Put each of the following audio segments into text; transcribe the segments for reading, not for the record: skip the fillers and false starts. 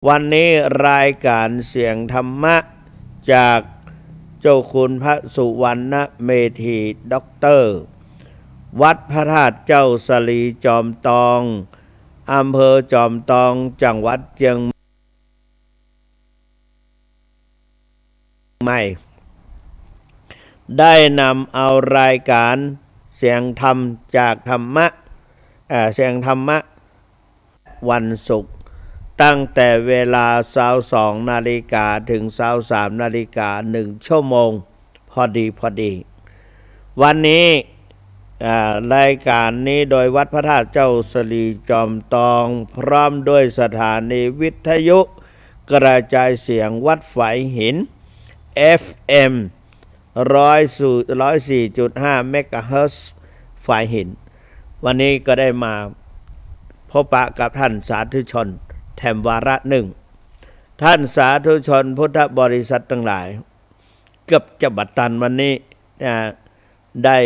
วันนี้รายการเสียงธรรมะจากเจ้าคุณพระสุวรรณเมธีด็อกเตอร์วัดพระธาตุเจ้าสลีจอมตองอำเภอจอมตองจังหวัดเชียงใหม่ได้นำเอารายการเสียงธรรมจากธรรมะเสียงธรรมะวันศุกร์ตั้งแต่เวลา22 นาฬิกาถึง23 นาฬิกา1 ชั่วโมงพอดีวันนี้รายการนี้โดยวัดพระธาตุเจ้าสลีจอมตองพร้อมด้วยสถานีวิทยุกระจายเสียงวัดฝายหิน FM 104.5 เมกะเฮิรตซ์ฝายหินวันนี้ก็ได้มาพบปะกับท่านสาธุชนแถมวาระหนึ่งท่านสาธุชนพุทธบริษัททั้งหลายเกือบจะบัดตันวันนี้ได้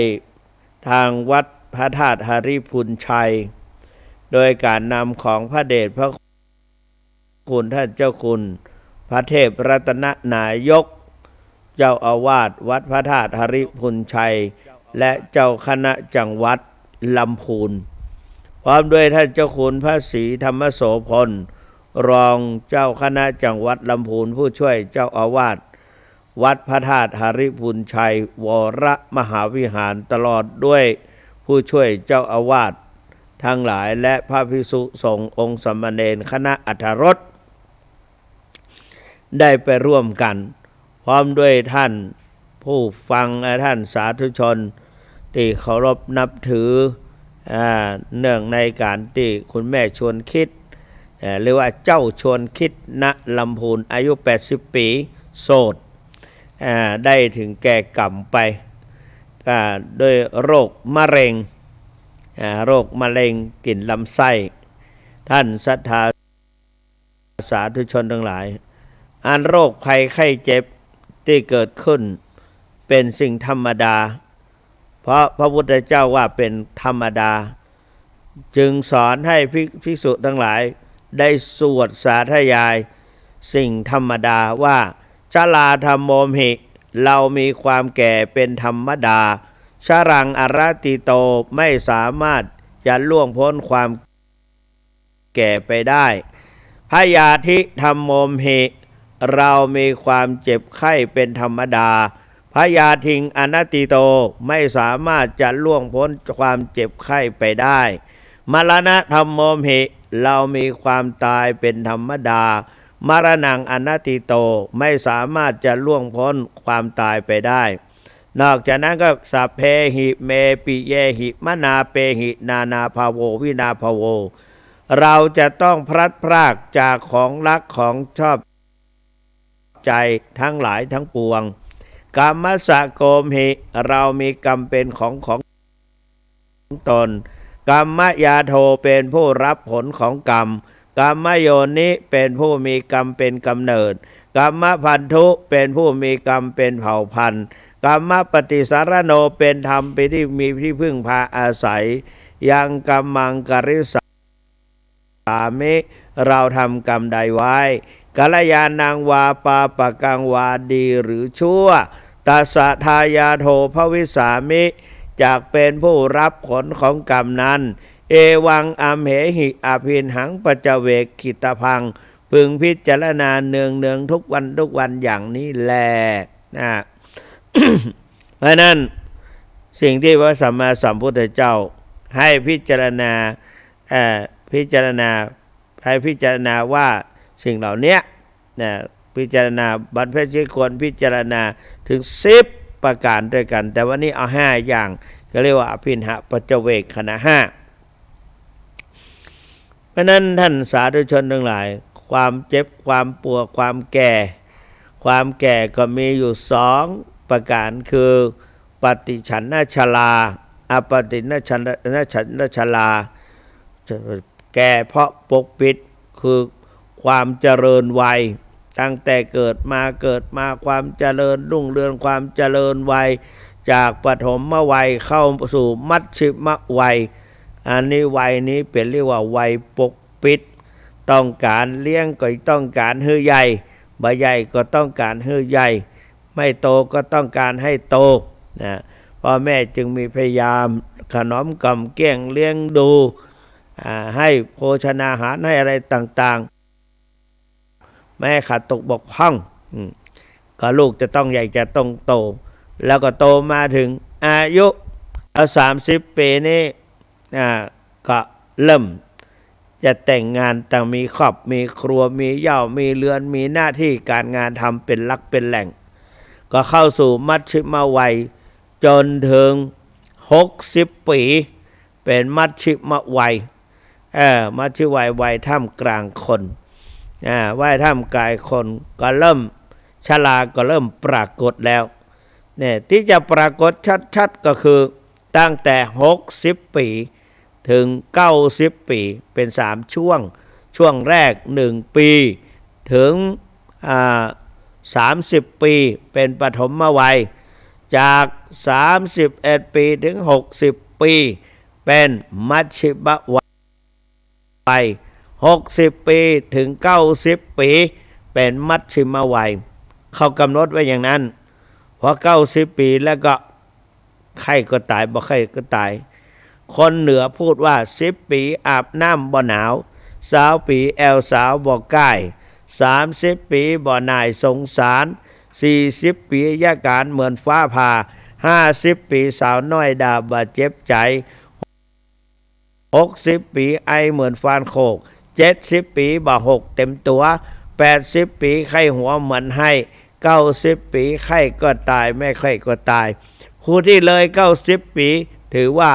ทางวัดพระธาตุหริพุนชัยโดยการนำของพระเดชพระคุณท่านเจ้าคุณพระเทพรัตนนายกเจ้าอาวาสวัดพระธาตุหริพุนชัยและเจ้าคณะจังหวัดลำพูนพร้อมด้วยท่านเจ้าคุณพระศรีธรรมโสพลรองเจ้าคณะจังหวัดลำพูนผู้ช่วยเจ้าอาวาสวัดพระธาตุหริพุนชัยวรมหาวิหารตลอดด้วยผู้ช่วยเจ้าอาวาสทั้งหลายและพระภิกษุสงฆ์องค์สามเณรคณะอัฏฐรสได้ไปร่วมกันพร้อมด้วยท่านผู้ฟังและท่านสาธุชนที่เคารพนับถือเนื่องในการที่คุณแม่ชวนคิดหรือว่าเจ้าชวนคิดณลำพูนอายุ80 ปีโสดได้ถึงแก่กรรมไปด้วยโรคมะเร็งกลิ่นลำไส้ท่านศรัทธาสาธุชนทั้งหลายอันโรคภัยไข้เจ็บที่เกิดขึ้นเป็นสิ่งธรรมดาเพราะพระพุทธเจ้าว่าเป็นธรรมดาจึงสอนให้ภิกษุทั้งหลายได้สวดสาธยายสิ่งธรรมดาว่าชราธรรมโมหิเรามีความแก่เป็นธรรมดาชรังอรติโตไม่สามารถจะล่วงพ้นความแก่ไปได้พยาธิธรรมโมหิเรามีความเจ็บไข้เป็นธรรมดาพยาธิอนัตติโตไม่สามารถจะล่วงพ้นความเจ็บไข้ไปได้มรณะธรรมโมหิเรามีความตายเป็นธรรมดามรณังอนัตติโตไม่สามารถจะล่วงพ้นความตายไปได้นอกจากนั้นก็สัพเพหิเมปิเยหิมนาเปหินานาภาโววินาภโวเราจะต้องพลัดพรากจากของรักของชอบใจทั้งหลายทั้งปวงกรรมสะโกมหิเรามีกรรมเป็นของตนกรรมยาโทเป็นผู้รับผลของกรรมกรรมโยนิเป็นผู้มีกรรมเป็นกำเนิดกรรมพันธุเป็นผู้มีกรรมเป็นเผ่าพันธุ์กรรมปฏิสารโนเป็นธรรมเป็นที่มีที่พึ่งพาอาศัยยังกรรมังกริสามิเราทำกรรมใดไว้กัลยาณังวาปาปกังวาดีหรือชั่วตัสสะทายาโทภวิสามิจากเป็นผู้รับผลของกรรมนั้นเอวังอัมเหหิอภินหังปัจเจเวกขิตพังพึงพิจารณาเนืองทุกวันอย่างนี้แลนะ เพราะนั้นสิ่งที่พระสัมมาสัมพุทธเจ้าให้พิจารณาว่าสิ่งเหล่านี้นะพิจารณาบรรพชิตควรพิจารณาถึง10 ประการด้วยกันแต่วันนี้เอา5 อย่างก็เรียกว่าอภินหปัจเจเวกขณะ5เพราะนั้นท่านสาธุชนทั้งหลายความเจ็บความปวดความแก่ก็มีอยู่2 ประการคือปฏิฉันนชราอปฏินชราแก่เพราะปกปิดคือความเจริญวัยตั้งแต่เกิดมาความเจริญรุ่งเรืองความเจริญวัยจากปฐมวัยเข้าสู่มัชฌิมวัยอันนี้วัยนี้เป็นเรียกว่าวัยปกปิด ต้องการเลี้ยงก็ต้องการให้ใหญ่บ่ใหญ่ก็ต้องการให้ใหญ่ไม่โตก็ต้องการให้โตนะพ่อแม่จึงมีพยายามขนมกำเกี้ยงเลี้ยงดูให้โภชนาหารให้อะไรต่างๆไม่ขาดตกบกพร่องก็ลูกจะต้องใหญ่จะต้องโตแล้วก็โตมาถึงอายุ30 ปีนี้ก็เริ่มจะแต่งงานแต่มีครอบมีครัวมีเหย้ามีเรือนมีหน้าที่การงานทำเป็นหลักเป็นแหล่งก็เข้าสู่มัชฌิมวัยจนถึง60 ปีเป็นมัชฌิมวัยมัชฌิมวัยท่ามกลางคนวัยท่ามกลางคนก็เริ่มชราก็เริ่มปรากฏแล้วเนี่ยที่จะปรากฏชัดๆก็คือตั้งแต่60 ปีถึง90 ปีเป็น3ช่วงแรก1 ปีถึง30 ปีเป็นปฐมวัยจาก31 ปีถึง60 ปีเป็นมัชฌิมวัย60 ปีถึง90 ปีเป็นมัชฌิมวัยเขากำหนดไว้อย่างนั้นพอ90 ปีแล้วก็ใครก็ตายบ่ใครก็ตายคนเหนือพูดว่า10 ปีอาบน้ำบ่หนาว20 ปีแอวสาวบ่ใกล้30 ปีบ่นายสงสาร40 ปียาการเหมือนฟ้าผ่า50 ปีสาวน้อยดาบาดเจ็บใจ60 ปีไอเหมือนฟานโคก70 ปีบ่หกเต็มตัว80 ปีไข้หัวเหมือนให้90 ปีไข้ก็ตายไม่ไข้ก็ตายผู้ที่เลย90 ปีถือว่า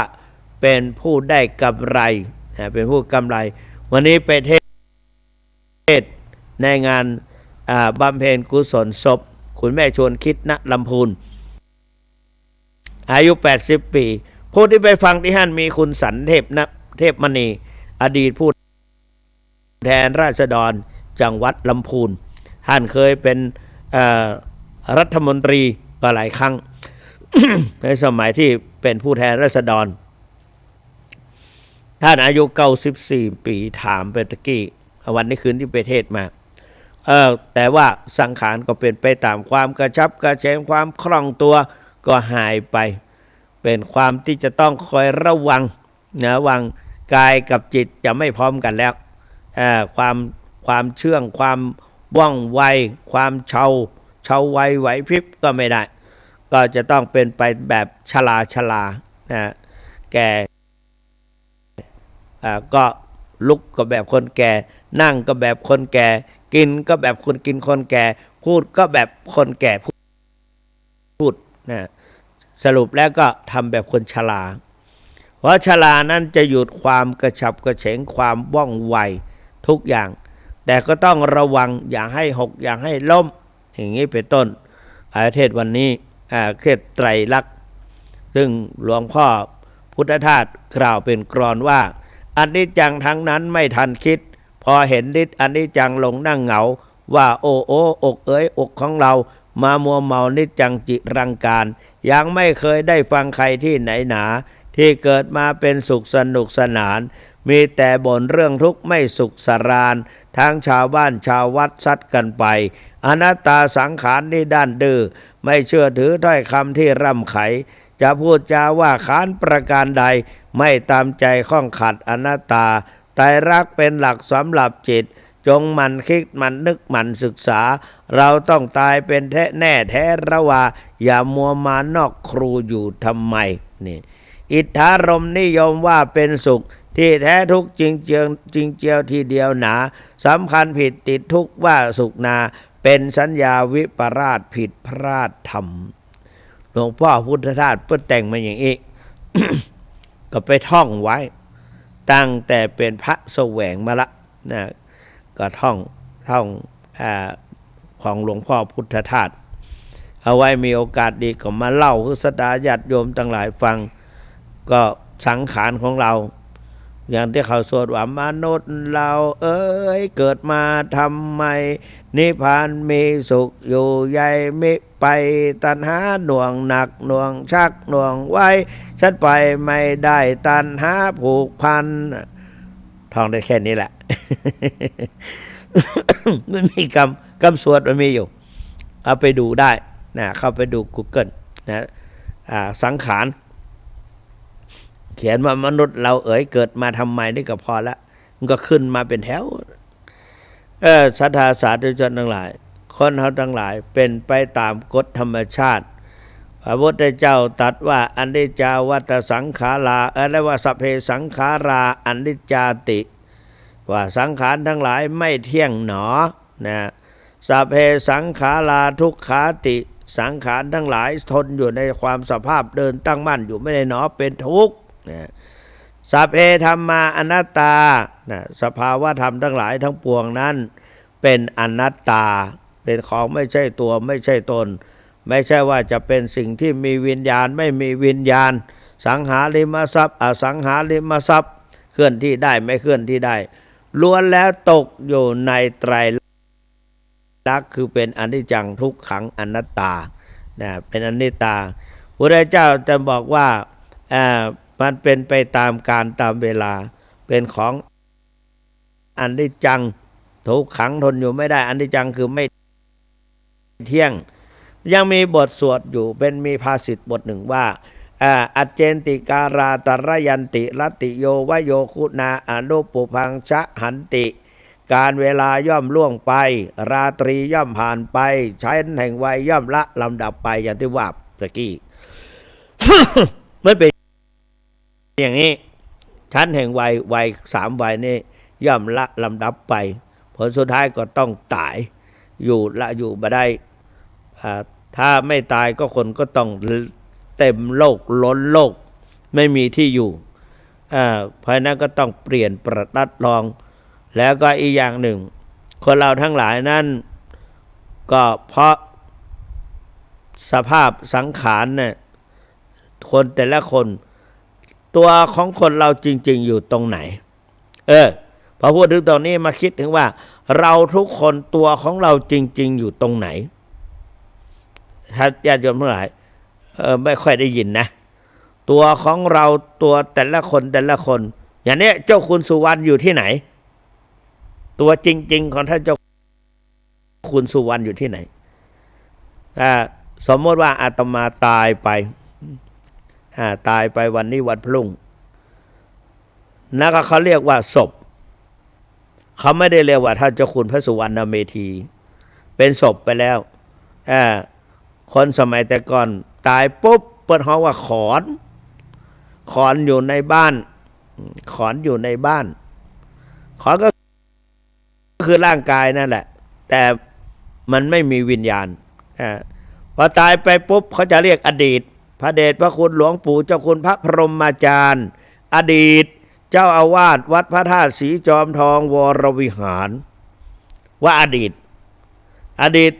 เป็นผู้ได้กำไรเป็นผู้กำไรวันนี้ไปเทศในงานบำเพ็ญกุศลศพคุณแม่ชวนคิดณลำพูนอายุ80 ปีผู้ที่ไปฟังที่ท่านมีคุณสันเทพมณีอดีตผู้แทนราษฎรจังหวัดลำพูนท่านเคยเป็นรัฐมนตรีก็หลายครั้ง ในสมัยที่เป็นผู้แทนราษฎรท่านอายุ94 ปีถามไปตะกี้วันนี้คืนที่ไปเทศมาแต่ว่าสังขารก็เป็นไปตามความกระชับกระเฉงความคล่องตัวก็หายไปเป็นความที่จะต้องคอยระวังนะวังกายกับจิตจะไม่พร้อมกันแล้วความเชื่องความว่องไวความเชาไวไหวพริบก็ไม่ได้ก็จะต้องเป็นไปแบบชรานะแก่ก็ลุกก็แบบคนแก่นั่งก็แบบคนแก่กินก็แบบคนกินคนแก่พูดก็แบบคนแก่พูดนะสรุปแล้วก็ทำแบบคนชราเพราะชรานั้นจะหยุดความกระฉับกระเฉงความว่องไวทุกอย่างแต่ก็ต้องระวังอย่าให้หกอย่าให้ล้มอย่างนี้เป็นต้นเทศวันนี้เทศไตรลักษณ์ซึ่งหลวงพ่อพุทธทาสกล่าวเป็นกลอนว่าอนิจจังทั้งนั้นไม่ทันคิดพอเห็นฤทธิ์อนิจจังลงนั่งเหงาว่าโอ้อกเอ๋ยอกของเรามามัวเมานิจจังจิรังการยังไม่เคยได้ฟังใครที่ไหนหนาที่เกิดมาเป็นสุขสนุกสนานมีแต่บ่นเรื่องทุกข์ไม่สุขสรานทั้งชาวบ้านชาววัดซัดกันไปอนัตตาสังขารนี่ด้านดื้อไม่เชื่อถือถ้อยคำที่ร่ำไขจะพูดจาว่าขานประการใดไม่ตามใจข้องขัดอนัตตาไตรลักษณ์เป็นหลักสำหรับจิตจงมันคิดมันนึกมันศึกษาเราต้องตายเป็นแน่แท้ระว่าอย่ามัวมานอกครูอยู่ทำไมนี่อิทธารมนิยมว่าเป็นสุขที่แท้ทุกจริงเจียวทีเดียวหนาสำคัญผิดติดทุกว่าสุขนาเป็นสัญญาวิปราชผิดพลาดธรรมหลวงพ่อพุทธทาสเพื่อแต่งมาอย่างนี้ ก็ไปท่องไว้ตั้งแต่เป็นพระแสวงมาละนะก็ท่องของหลวงพ่อพุทธทาสเอาไว้มีโอกาสดีก็มาเล่าให้ศรัทธาญาติโยมทั้งหลายฟังก็สังขารของเราอย่างที่เขาสวดว่ามนุษย์เราเอ้ยเกิดมาทำไมนิพพานมีสุขอยู่ใหญ่มิไปตัณหาหน่วงหนักหน่วงชักหน่วงไว้ฉันไปไม่ได้ตัณหาผูกพันท ท่องได้แค่นี้แหละ ไม่มีคำสวดมันมีอยู่เอาไปดูได้นะเข้าไปดู Google นะสังขารเขียนว่ามนุษย์เราเกิดมาทำไมนี่ก็พอละมันก็ขึ้นมาเป็นแถวศรัทธาสาธุชนทั้งหลายคนเขาทั้งหลายเป็นไปตามกฎธรรมชาติพระพุทธเจ้าตรัสว่าอนิจจาวัฏสังขาราและว่าสัพเพสังขาราอนิจจาติว่าสังขารทั้งหลายไม่เที่ยงหนอนะสัพเพสังขาราทุกขาติสังขารทั้งหลายทนอยู่ในความสภาพเดินตั้งมั่นอยู่ไม่ได้หนอเป็นทุกข์นะสัพเพธัมมาอนัตตานะสภาวะธรรมทั้งหลายทั้งปวงนั้นเป็นอนัตตาเป็นของไม่ใช่ตัวไม่ใช่ตนไม่ใช่ว่าจะเป็นสิ่งที่มีวิญญาณไม่มีวิญญาณสังหาริมทรัพย์อสังหาริมทรัพย์เคลื่อนที่ได้ไม่เคลื่อนที่ได้ล้วนแล้วตกอยู่ในไตรลักษณ์คือเป็นอนิจจังทุกขังอนัตตานะเป็นอนิจตาพระเจ้าจะบอกว่ามันเป็นไปตามการตามเวลาเป็นของอนิจจังทุกขังทนอยู่ไม่ได้อนิจจังคือไม่เที่ยงยังมีบทสวดอยู่เป็นมีภาษิตบทหนึ่งว่าอัจเจนติการาตรยันติรติโยวโยคุณาอนุปุพังชะหันติการเวลาย่อมล่วงไปราตรีย่อมผ่านไปชั้นแห่งวัยย่อมละลำดับไปอย่างที่ว่าตะกี้ ไม่เป็นอย่างนี้ชั้นแห่งวัย3 วัยนี้ย่อมละลำดับไปผลสุดท้ายก็ต้องตายอยู่บ่ได้ถ้าไม่ตายก็คนก็ต้องเต็มโลกล้นโลกไม่มีที่อยู่เพราะนั้นก็ต้องเปลี่ยนประดัดลองแล้วก็อีกอย่างหนึ่งคนเราทั้งหลายนั้นก็เพราะสภาพสังขารเนี่ยคนแต่ละคนตัวของคนเราจริงๆอยู่ตรงไหนพอพูดถึงตรงนี้มาคิดถึงว่าเราทุกคนตัวของเราจริงๆอยู่ตรงไหนถ้าญาติโยมทั้งหลายไม่ค่อยได้ยินนะตัวของเราตัวแต่ละคนอย่างนี้เจ้าคุณสุวรรณอยู่ที่ไหนตัวจริงๆของท่านเจ้าคุณสุวรรณอยู่ที่ไหนสมมติว่าอาตมาตายไปวันนี้วันพรุ่งนั่นก็เขาเรียกว่าศพเขาไม่ได้เรียกว่าท่านเจ้าคุณพระสุวรรณเมธีเป็นศพไปแล้วคนสมัยแต่ก่อนตายปุ๊บเปิดห้องว่าขอนอยู่ในบ้านขอนอยู่ในบ้านขอนก็คือร่างกายนั่นแหละแต่มันไม่มีวิญญาณพอตายไปปุ๊บเขาจะเรียกอดีตพระเดชพระคุณหลวงปู่เจ้าคุณพระพรหมอาจารย์อดีตเจ้าอาวาสวัดพระธาตุศรีจอมทองวรวิหารว่าอดีต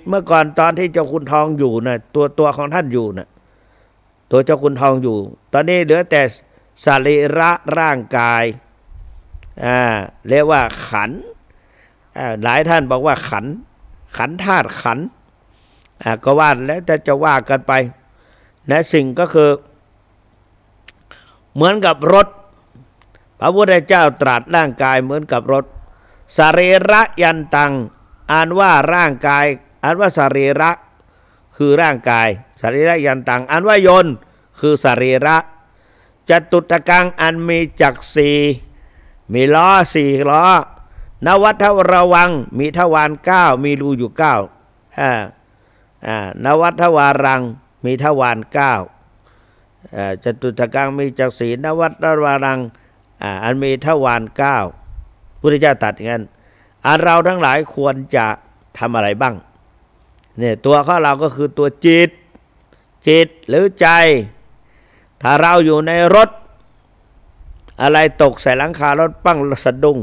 เมื่อก่อนตอนที่เจ้าคุณทองอยู่นะตัวของท่านอยู่นะตัวเจ้าคุณทองอยู่ตอนนี้เหลือแต่สรีระร่างกายเรียกว่าขันหลายท่านบอกว่าขันธาตุขันก็ว่าแล้วจะว่ากันไปนะสิ่งก็คือเหมือนกับรถพระพุทธเจ้าตรัสร่างกายเหมือนกับรถสรีระยันตังอ่านว่าร่างกายอ่านว่าสรีระคือร่างกายสรีระยันตังอ่านว่ายนต์คือสรีระจตุตกังอันมีจักร4มีล้อ4ล้อนวัฏระวังมีทวาร9มีรูอยู่9นวัฏวารังมีทวาร9จตุตกังมีจักร4นวัฏวารังอันมีทวาร9พุทธเจ้าตรัสอย่างนั้นเราทั้งหลายควรจะทำอะไรบ้างเนี่ยตัวของเราก็คือตัวจิตหรือใจถ้าเราอยู่ในรถอะไรตกใส่หลังคารถปั้งสะดุ้ง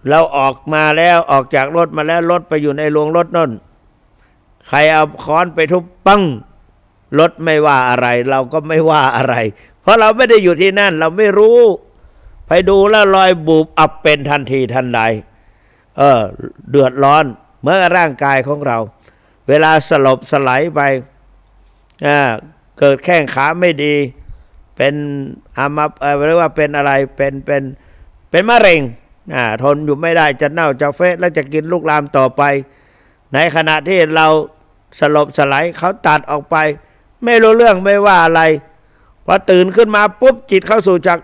เราออกมาแล้วออกจากรถมาแล้วรถไปอยู่ในโรงรถนั่นใครเอาค้อนไปทุบปั้งรถไม่ว่าอะไรเราก็ไม่ว่าอะไรเพราะเราไม่ได้อยู่ที่นั่นเราไม่รู้ไปดูแล้วรอยบุบอับเป็นทันทีทันใดเดือดร้อนเมื่อร่างกายของเราเวลาสลบสลายไปเกิดแข้งขาไม่ดีเป็นเรียกว่าเป็นอะไรเป็น เป็นมะเร็งทนอยู่ไม่ได้จะเน่าจะเฟะแล้วจะกินลุกลามต่อไปในขณะที่เราสลบสลายเขาตัดออกไปไม่รู้เรื่องไม่ว่าอะไรพอตื่นขึ้นมาปุ๊บจิตเข้าสู่จาก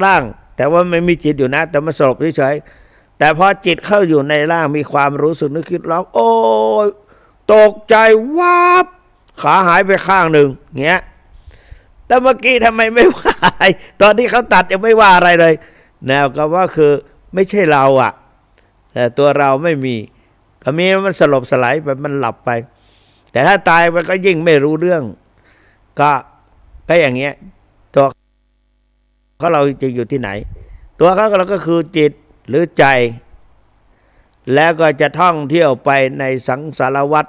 ร่างแต่ว่าไม่มีจิตอยู่นะแต่มาสลบเฉยๆแต่พอจิตเข้าอยู่ในร่างมีความรู้สึกนึกคิดร้องโอ้ยตกใจว้าบขาหายไปข้างหนึ่งเงี้ยแต่เมื่อกี้ทำไมไม่ว่าอะไรตอนที่เขาตัดยังไม่ว่าอะไรเลยแนวก็ว่าคือไม่ใช่เราแต่ตัวเราไม่มีก็มีมันสลบสลายไปมันหลับไปแต่ถ้าตายมันก็ยิ่งไม่รู้เรื่องก็อย่างเงี้ยตัวเขาเราจริงอยู่ที่ไหนตัวเขาเราก็คือจิตหรือใจแล้วก็จะท่องเที่ยวไปในสังสารวัฏ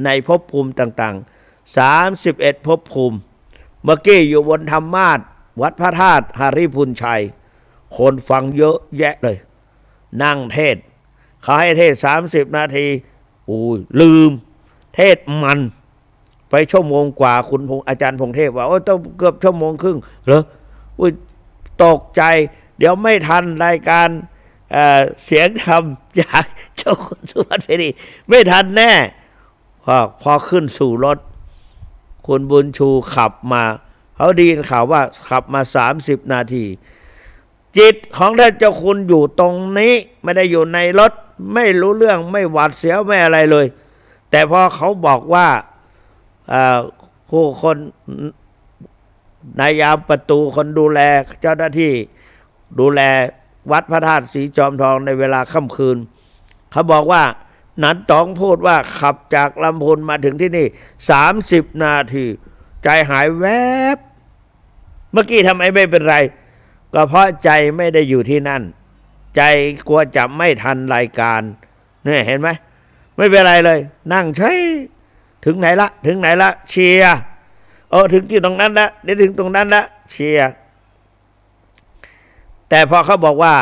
ในภพภูมิต่างๆ31ภพภูมิเมื่อกี้อยู่บนธรรมาสน์วัดพระธาตุหริพุนชัยคนฟังเยอะแยะเลยนั่งเทศเขาให้เทศ30 นาทีลืมเทศมันไปชั่วโมงกว่าคุณอาจารย์พงเทพว่าต้องเกือบชั่วโมงครึ่งเหรอตกใจเดี๋ยวไม่ทันรายการเสียงธรรมจากเจ้าคุณสุวัฒน์เพรีไม่ทันแน่พอขึ้นสู่รถคุณบุญชูขับมาเขาได้ยินข่าวว่าขับมา30 นาทีจิตของท่านเจ้าคุณอยู่ตรงนี้ไม่ได้อยู่ในรถไม่รู้เรื่องไม่หวาดเสียวไม่อะไรเลยแต่พอเขาบอกว่าผู้คนนายามประตูคนดูแลเจ้าหน้าที่ดูแลวัดพระธาตุสีจอมทองในเวลาค่ำคืนเขาบอกว่านันตองพูดว่าขับจากลำพูนมาถึงที่นี่30 นาทีใจหายแวบเมื่อกี้ทำไมไม่เป็นไรก็เพราะใจไม่ได้อยู่ที่นั่นใจกลัวจะไม่ทันรายการนี่เห็นไหมไม่เป็นไรเลยนั่งใช้ถึงไหนละเชียร์ถึงที่ตรงนั้นละเดี๋ยวถึงตรงนั้นละเชียร์แต่พอเขาบอกว่า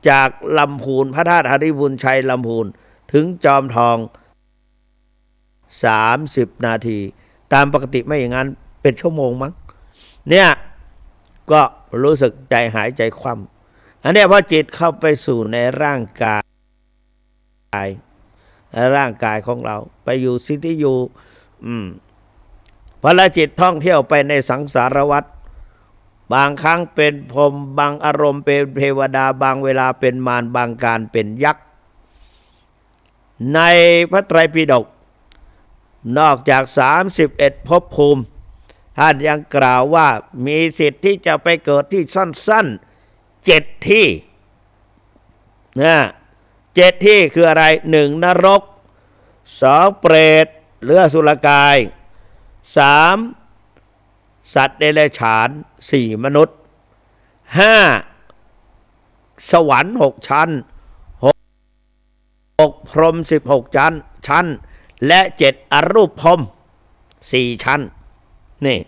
จากลำพูนพระธาตุหริพุนชัยลำพูนถึงจอมทอง30 นาทีตามปกติไม่อย่างนั้นเป็นชั่วโมงมั้งเนี่ยก็รู้สึกใจหายใจคว่ำอันนี้พอจิตเข้าไปสู่ในร่างกายของเราไปอยู่สิ่งที่อยู่พอละจิตท่องเที่ยวไปในสังสารวัฏบางครั้งเป็นพรหมบางอารมณ์เป็นเทวดาบางเวลาเป็นมารบางการเป็นยักษ์ในพระไตรปิฎกนอกจาก31ภพภูมิท่านยังกล่าวว่ามีสิทธิ์ที่จะไปเกิดที่สั้นๆ7 ที่7 ที่คืออะไร1นรก2เปรตหรืออสุรกาย3สัตว์เดรัจฉาน4มนุษย์5สวรรค์6 ชั้น6พรหม16 ชั้นและ7อรูปพรหม4 ชั้นนี่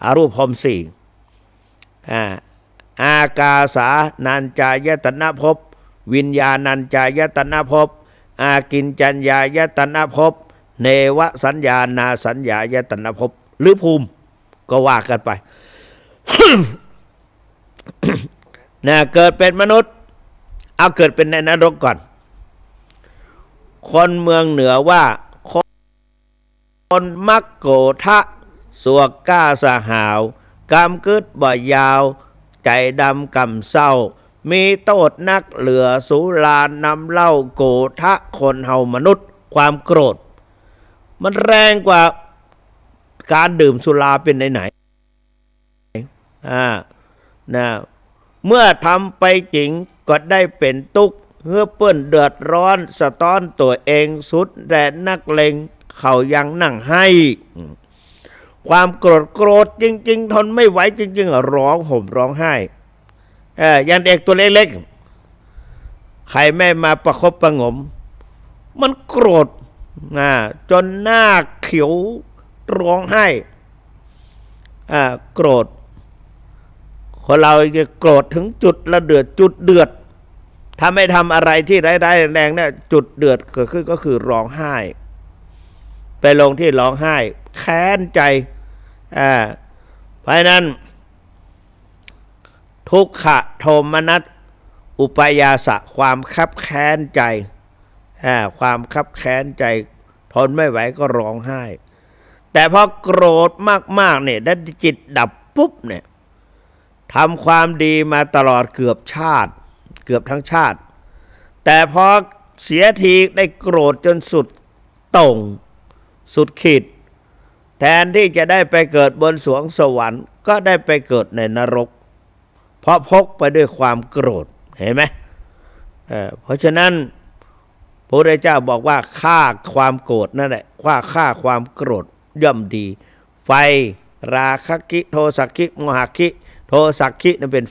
อรูปพรหม4อากาสานัญจายตนะภพวิญญาณัญจายตนะภพอากินจัญญายตนะภพเนวสัญญานาสัญญายตนะภพหรือภูมิก็ว่ากันไป เกิดเป็นมนุษย์เอาเกิดเป็นในนรกก่อนคนเมืองเหนือว่าคนมักโกทะสวกก้าสหาวกำกึดบ่ยาวใจดำกำเศร้ามีโทษนักเหลือสุรานำเหล้าโกทะคนเฮามนุษย์ความโกรธมันแรงกว่าการดื่มสุราเป็นไหนเมื่อทำไปจริงก็ได้เป็นทุกข์เพื่อเปื้อนเดือดร้อนสะท้อนตัวเองสุดแต่นักเลงเขายังนั่งให้ความโกรธจริงๆทนไม่ไหวจริงๆร้องห่มร้องไห้อย่างเด็กตัวเล็กๆใครไม่มาประคบประหงมมันโกรธจนหน้าเขียวร้องไห้โกรธคนเราจะโกรธถึงจุดระเดือดจุดเดือดถ้าไม่ทำอะไรที่ร้ายแรงเนี่ยจุดเดือดเกิดขึ้นก็คือร้องไห้ไปลงที่ร้องไห้แค้นใจเพราะนั้นทุกขโทมนัส อุปยาสะความคับแค้นใจความคับแค้นใจทนไม่ไหวก็ร้องไห้แต่พอโกรธมากๆเนี่ยได้จิตดับปุ๊บเนี่ยทำความดีมาตลอดเกือบทั้งชาติแต่พอเสียทีได้โกรธจนสุดโต่งสุดขีดแทนที่จะได้ไปเกิดบนสวงสวรรค์ก็ได้ไปเกิดในนรกเพราะพกไปด้วยความโกรธเห็นไหมเพราะฉะนั้นพระพุทธเจ้าบอกว่าฆ่าความโกรธนั่นแหละว่าฆ่าความโกรธย่อมดีไฟราคะกิโทสักขิโมหคิโทสักขินั่นเป็น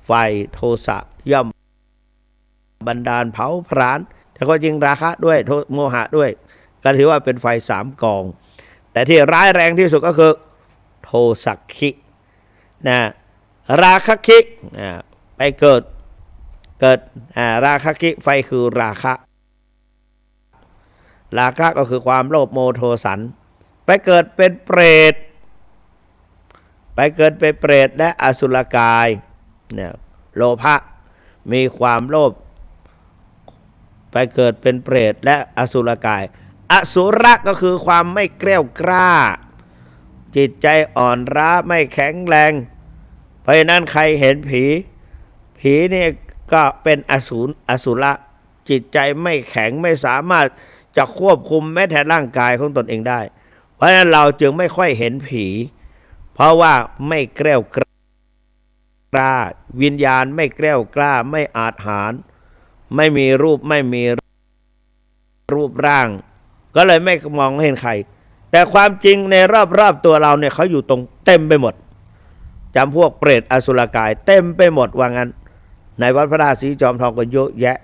ไฟโทสะย่อมบันดาลเผาผลาญแต่ก็จริงราคะด้วยโมหะด้วยก็ถือว่าเป็นไฟ3 กองแต่ที่ร้ายแรงที่สุดก็คือโทสักขินะราคะคิไปเกิดราคะคิไฟคือราคะก็คือความโลภโมโทสันไปเกิดเป็นเปรตและอสุรกายเนี่ยโลภะมีความโลภไปเกิดเป็นเปรตและอสุรกายอสุรก็คือความไม่เกรี้ยวกล้าจิตใจอ่อนล้าไม่แข็งแรงเพราะฉะนั้นใครเห็นผีนี่ก็เป็นอสุรจิตใจไม่แข็งไม่สามารถจะควบคุมแม้แต่ร่างกายของตนเองได้เพราะฉะนั้นเราจึงไม่ค่อยเห็นผีเพราะว่าไม่เกรี้ยวกล้าวิญญาณไม่เกรี้ยวกล้าไม่อาจหาญไม่มีรูปร่างก็เลยไม่มองเห็นใครแต่ความจริงในรอบตัวเราเนี่ยเขาอยู่ตรงเต็มไปหมดจำพวกเปรตอสุรกายเต็มไปหมดว่างั้นในวัดพระธาตุสีจอมทองก็เยอะแยะ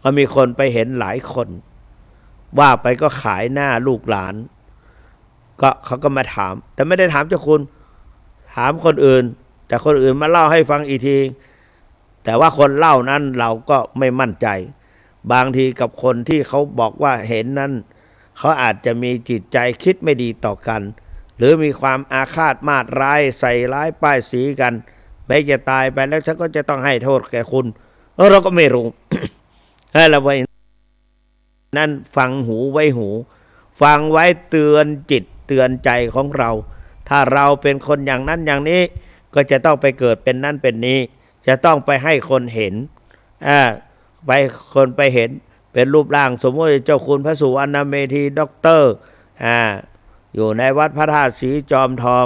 ก็มีคนไปเห็นหลายคนว่าไปก็ขายหน้าลูกหลานก็เขาก็มาถามแต่ไม่ได้ถามเจ้าคุณถามคนอื่นแต่คนอื่นมาเล่าให้ฟังอีกทีแต่ว่าคนเล่านั้นเราก็ไม่มั่นใจบางทีกับคนที่เขาบอกว่าเห็นนั้นเขาอาจจะมีจิตใจคิดไม่ดีต่อกันหรือมีความอาฆาตมาดร้ายใส่ร้ายป้ายสีกันแม้จะตายไปแล้วฉันก็จะต้องให้โทษแก่คุณเราก็ไม่รู้ ให้เราไว้นั่นฟังหูไว้หูฟังไว้เตือนจิตเตือนใจของเราถ้าเราเป็นคนอย่างนั้นอย่างนี้ก็จะต้องไปเกิดเป็นนั่นเป็นนี้จะต้องไปให้คนเห็นคนไปเห็นเป็นรูปร่างสมมติเจ้าคุณพระสุวรรณเมธีด็อกเตอร์อยู่ในวัดพระธาตุสีจอมทอง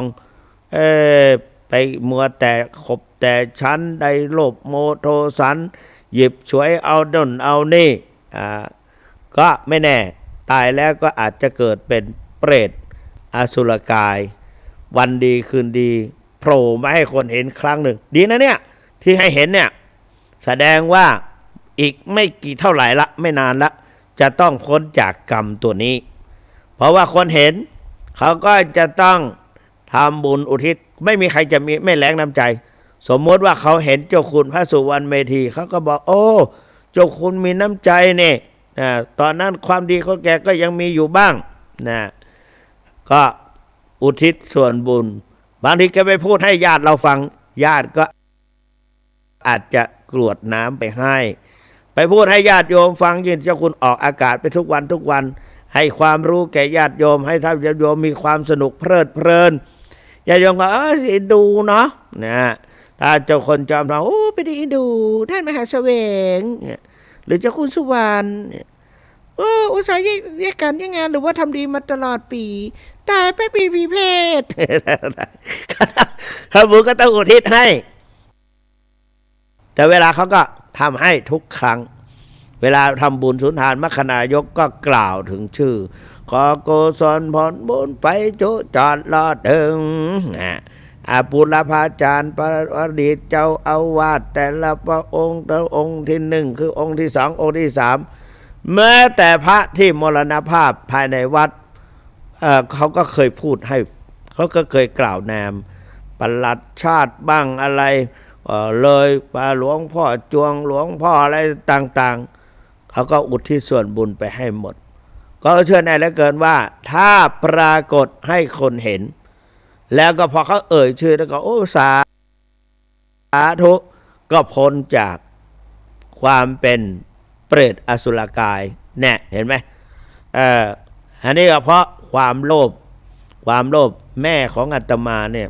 ไปมัวแต่ขบแต่ชั้นใดโลภโมโทสันหยิบฉวยเอาดนเอานี่ก็ไม่แน่ตายแล้วก็อาจจะเกิดเป็นเปรตอสุรกายวันดีคืนดีโผล่มาให้คนเห็นครั้งหนึ่งดีนะเนี่ยที่ให้เห็นเนี่ยแสดงว่าอีกไม่กี่เท่าไหร่ละไม่นานละจะต้องพ้นจากกรรมตัวนี้เพราะว่าคนเห็นเขาก็จะต้องทำบุญอุทิศไม่มีใครจะมีไม่แรงน้ำใจสมมติว่าเขาเห็นเจ้าคุณพระสุวรรณเมธีเขาก็บอกโอ้เจ้าคุณมีน้ำใจเนี่ยตอนนั้นความดีของแกก็ยังมีอยู่บ้างนะก็อุทิศส่วนบุญบางทีแกไปพูดให้ญาติเราฟังญาติก็อาจจะกรวดน้ำไปให้ไปพูดให้ญาติโยมฟังยินเจ้าคุณออกอากาศไปทุกวันให้ความรู้แก่ญาติโยมให้ท่านญาติโยมมีความสนุกเพลิดเพลินญาติโยมก็สิดูเนาะนะถ้าเจ้าคนจอมทองโอ้ไปดีดูท่านมหาเสวงหรือเจ้าคุณสุวรรณอุตส่าห์แยกกันยังไงหรือว่าทำดีมาตลอดปีตายไปปีเพศพระบุญก็ต้องอุทิศให้แต่เวลาเขาก็ทำให้ทุกครั้งเวลาทำบุญสุนทานมคณายกก็กล่าวถึงชื่อขอโกศลผลบุญไปจุจอดลอดถึงปุรพาจารย์ประดิษฐ์เจ้าอาวาสแต่ละพระองค์องค์ที่หนึ่งคือองค์ที่สององค์ที่สามแม้แต่พระที่มรณภาพภายในวัดเขาก็เคยพูดให้เขาก็เคยกล่าวนามปลัดชาติบ้างอะไรเลยหลวงพ่อจวงหลวงพ่ออะไรต่างๆเขาก็อุทิศส่วนบุญไปให้หมดก็เชื่อแน่เหลือเกินว่าถ้าปรากฏให้คนเห็นแล้วก็พอเขาเอ่ยชื่อแล้วก็โอ้สาธุ ก็พ้นจากความเป็นเปรตอสุรกายแน่เห็นไหมอันนี้ก็เพราะความโลภแม่ของอาตมาเนี่ย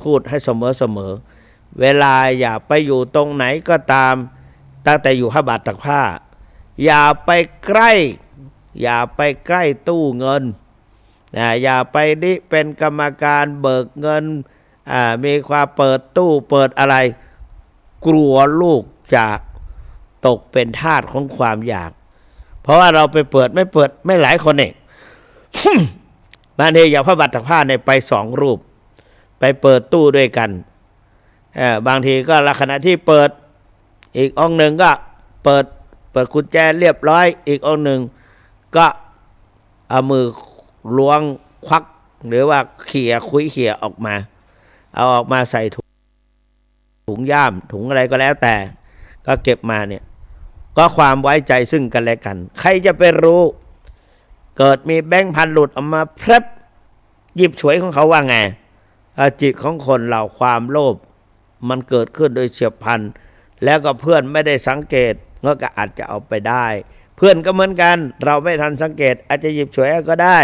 พูดให้เสมอเวลาอย่าไปอยู่ตรงไหนก็ตามตั้งแต่อยู่ผ้าบาทตากผ้าอย่าไปใกล้ตู้เงินอย่าไปนี่เป็นกรรมการเบิกเงินมีความเปิดตู้เปิดอะไรกลัวลูกจะตกเป็นทาสของความอยากเพราะว่าเราไปเปิดไม่หลายคนเอง บางทีอย่างพระบัตรผ้าเนี่ยไป2 รูปไปเปิดตู้ด้วยกันบางทีก็ลักษณะที่เปิดอีกองค์หนึ่งก็เปิดกุญแจเรียบร้อยอีกองค์หนึ่งก็เอามือล้วงควักหรือว่าเขี่ยออกมาเอาออกมาใส่ถุงย่ามถุงอะไรก็แล้วแต่ก็เก็บมาเนี่ยก็ความไว้ใจซึ่งกันและกันใครจะไปรู้เกิดมีแบงค์พันหลุดออกมาเพลบหยิบฉวยของเขาว่าไงจิตของคนเราความโลภมันเกิดขึ้นโดยเฉียบพลันแล้วก็เพื่อนไม่ได้สังเกตก็อาจจะเอาไปได้เพื่อนก็เหมือนกันเราไม่ทันสังเกตอาจจะหยิบฉวยก็ได้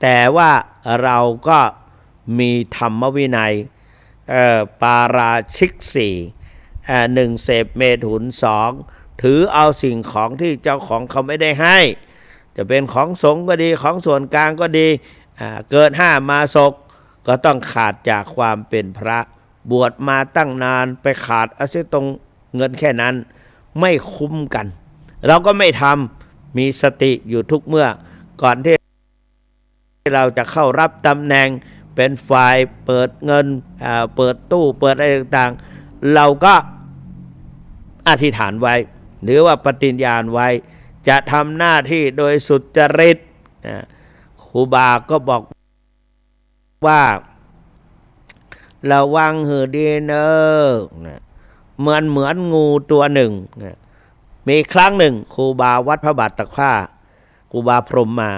แต่ว่าเราก็มีธรรมวินัยปาราชิก1เสพเมถุน2ถือเอาสิ่งของที่เจ้าของเขาไม่ได้ให้จะเป็นของสงฆ์ก็ดีของส่วนกลางก็ดีเกิด5มาศกก็ต้องขาดจากความเป็นพระบวชมาตั้งนานไปขาดเอาเสียตรงเงินแค่นั้นไม่คุ้มกันเราก็ไม่ทำมีสติอยู่ทุกเมื่อก่อนที่เราจะเข้ารับตำแหน่งเป็นฝ่ายเปิดเงินเปิดตู้เปิดอะไรต่างๆเราก็อธิษฐานไว้หรือว่าปฏิญญาณไว้จะทำหน้าที่โดยสุจริตครูบาก็บอกว่าระวังหือดีเนอเหมือนงูตัวหนึ่งมีครั้งหนึ่งครูบาวัดพระบาทตากผ้าครูบาพรหมมา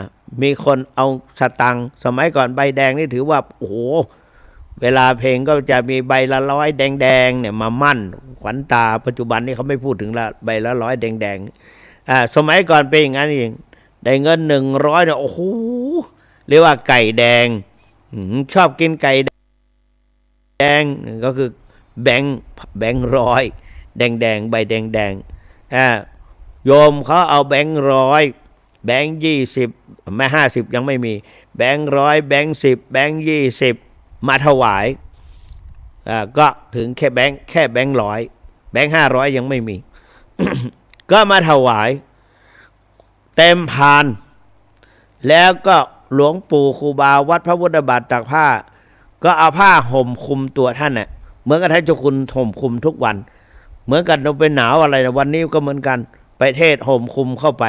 มีคนเอาสตังค์สมัยก่อนใบแดงนี่ถือว่าโอ้โหเวลาเพลงก็จะมีใบละ100แดงเนี่ยมามั่นขวัญตาปัจจุบันนี้เขาไม่พูดถึงละใบละ100แดงสมัยก่อนเป็นอย่างนั้นเองได้เงิน100เนี่ยโอ้โหเรียกว่าไก่แดงชอบกินไก่แดงก็คือแบงค์100แดงใบแดงโยมเขาเอาแบงค์100แบงค์20ไม่50ยังไม่มีแบงค์100แบงค์10แบงค์20มาถวายก็ถึงแค่แบงค์100แบงค์500ยังไม่มี ก็มาถวายเต็มพานแล้วก็หลวงปู่ครูบาวัดพระพุทธบาทตากผ้าก็เอาผ้าห่มคลุมตัวท่านน่ะเหมือนกับท่านเจ้าคุณห่มคลุมทุกวันเหมือนกันเราไปหนาวอะไรนะวันนี้ก็เหมือนกันไปเทศห่มคลุมเข้าไป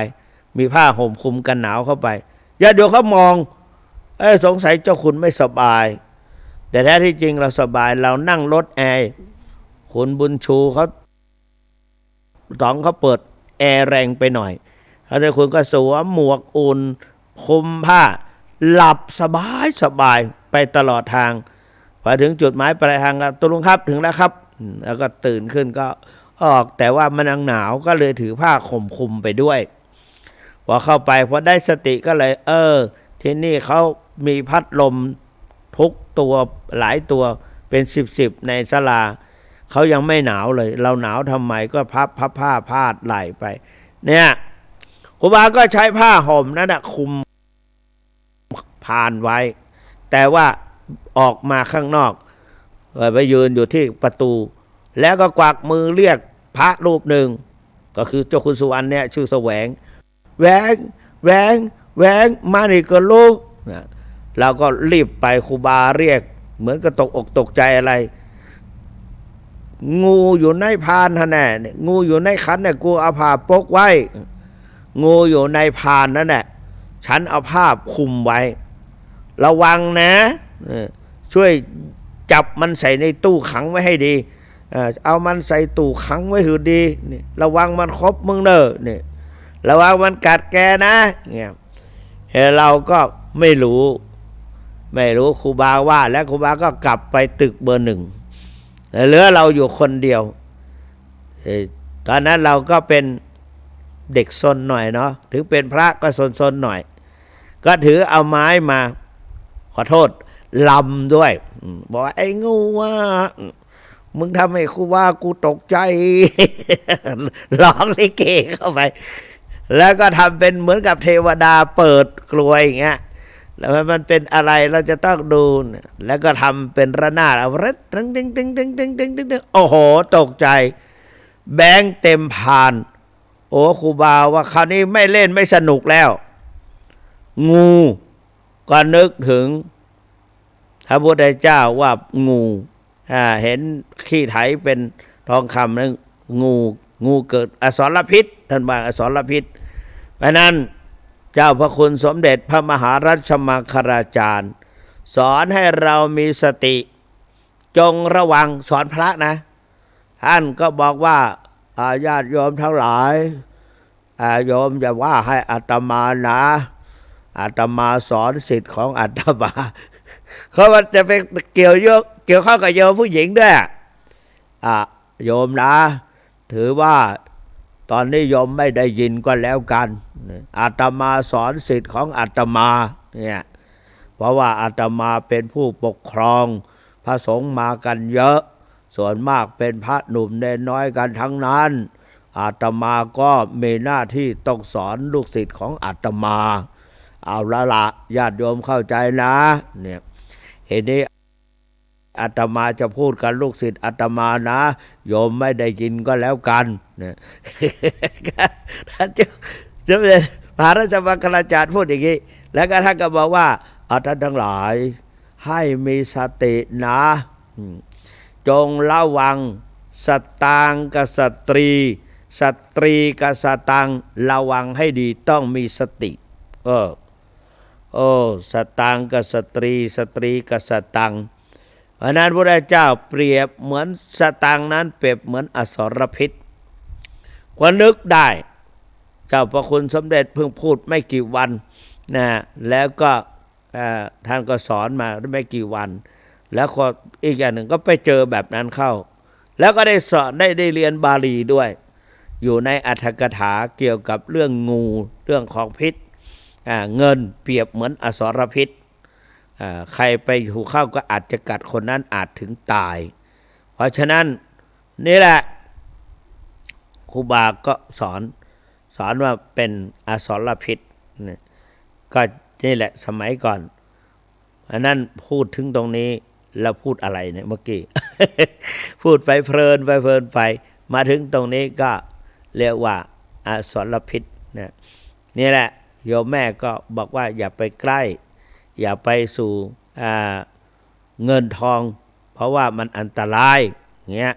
มีผ้าห่มคลุมกันหนาวเข้าไปญาติโยมเขามองสงสัยเจ้าคุณไม่สบายแต่แท้ที่จริงเราสบายเรานั่งรถแอร์คุณบุญชูเขาเปิดแอร์แรงไปหน่อยแต่คุณก็สวมหมวกอุ่นคลุมผ้าหลับสบายไปตลอดทางพอถึงจุดหมายปลายทางตุลุงครับถึงแล้วครับแล้วก็ตื่นขึ้นก็ออกแต่ว่ามันยังหนาวก็เลยถือผ้าข่มคลุมไปด้วยพอเข้าไปพอได้สติก็เลยที่นี่เขามีพัดลมทุกตัวหลายตัวเป็น10ในศาลาเขายังไม่หนาวเลยเราหนาวทำไมก็พับผ้าพาดไหล่ไปเนี่ยครูบาก็ใช้ผ้าห่มนั่นนะคลุมผ่านไว้แต่ว่าออกมาข้างนอกไปยืนอยู่ที่ประตูแล้วก็กวักมือเรียกพระรูปหนึ่งก็คือเจ้าคุณสุวรรณเนี่ยชื่อแสวงแหวงมานี่ก็ลูกเราก็รีบไปครูบาเรียกเหมือนกับตกอกตกใจอะไรงูอยู่ในพานท่านแน่งูอยู่ในขันเนี่ยกูเอาผ้าปกไว้งูอยู่ในพานนั่นแหละฉันเอาผ้าคลุมไว้ระวังนะช่วยจับมันใส่ในตู้ขังไว้ให้ดีเอามันใส่ตู้ขังไว้ให้ดีนี่ระวังมันครบมึงเนอะนี่ระวังมันกัดแกนะเนี่ยเราก็ไม่รู้ครูบาว่าแล้วครูบาก็กลับไปตึกเบอร์ 1เหลือเราอยู่คนเดียว เอ่อตอนนั้นเราก็เป็นเด็กซนหน่อยเนาะถึงเป็นพระก็ซนหน่อยก็ถือเอาไม้มาขอโทษลำด้วยบอกว่าไอ้งูว่ามึงทำให้ครูว่ากูตกใจ ร้องลิเกเข้าไปแล้วก็ทำเป็นเหมือนกับเทวดาเปิดกลวยอย่างเงี้ยแล้วมันเป็นอะไรเราจะต้องดูแล้วก็ทำเป็นระนาดเอาเรดตึงตึงตึงตึงตึงตึงตึงโอ้โหตกใจแบงค์เต็มพานโอ้ครูบาว่าคราวนี้ไม่เล่นไม่สนุกแล้วงูก็นึกถึงพระพุทธเจ้าว่างูเห็นขี้ไถเป็นทองคำนั้นงูเกิดอสรพิษท่านว่าอสรพิษเพราะนั้นเจ้าพระคุณสมเด็จพระมหารัชมังคลาจารย์สอนให้เรามีสติจงระวังสอนพระนะท่านก็บอกว่าญาติโยมทั้งหลายโยมอย่าว่าให้อาตมานะอาตมาสอนสิทธิ์ของอาตมาเขาว่าจะไปเกี่ยวข้องกับโยมผู้หญิงด้วยโยมนะถือว่าตอนนี้โยมไม่ได้ยินก็แล้วกันอาตมาสอนสิทธิ์ของอาตมาเนี่ยเพราะว่าอาตมาเป็นผู้ปกครองพระสงฆ์มากันเยอะส่วนมากเป็นพระหนุ่มเนรน้อยกันทั้งนั้นอาตมาก็มีหน้าที่ต้องสอนลูกศิษย์ของอาตมาเอาละญาติโยมเข้าใจนะเนี่ยเห็นนี้อาตมาจะพูดกับลูกศิษย์อาตมานะโยมไม่ได้ยินก็แล้วกันเนี่ยท่านจะเป็นพระราชมังคลาจารย์พูดอย่างนี้แล้วก็ท่านก็บอกว่าท่านทั้งหลายให้มีสตินะจงระวังสตางค์กับสตรีกับสตางค์ระวังให้ดีต้องมีสติสตางค์กับสตรีกับสตางค์เพราะนั้นพระพุทธเจ้าเปรียบเหมือนสตางค์นั้นเปรียบเหมือนอสรพิษก็นึกได้เจ้าพระคุณสมเด็จเพิ่งพูดไม่กี่วันนะแล้วก็ท่านก็สอนมาไม่กี่วันแล้วก็อีกอย่างหนึ่งก็ไปเจอแบบนั้นเข้าแล้วก็ได้สอนได้เรียนบาลีด้วยอยู่ในอรรถกถาเกี่ยวกับเรื่องงูเรื่องของพิษเงินเปรียบเหมือนอสรพิษใครไปถูกเข้าก็อาจจะกัดคนนั้นอาจถึงตายเพราะฉะนั้นนี่แหละครูบาก็สอนว่าเป็นอสรพิษก็นี่แหละสมัยก่อนอันนั้นพูดถึงตรงนี้แล้วพูดอะไรเนี่ยเมื่อกี้ พูดไปเพลินไปมาถึงตรงนี้ก็เรียกว่าอสรพิษนี่แหละโยมแม่ก็บอกว่าอย่าไปใกล้อย่าไปสู่เงินทองเพราะว่ามันอันตรายเงี้ย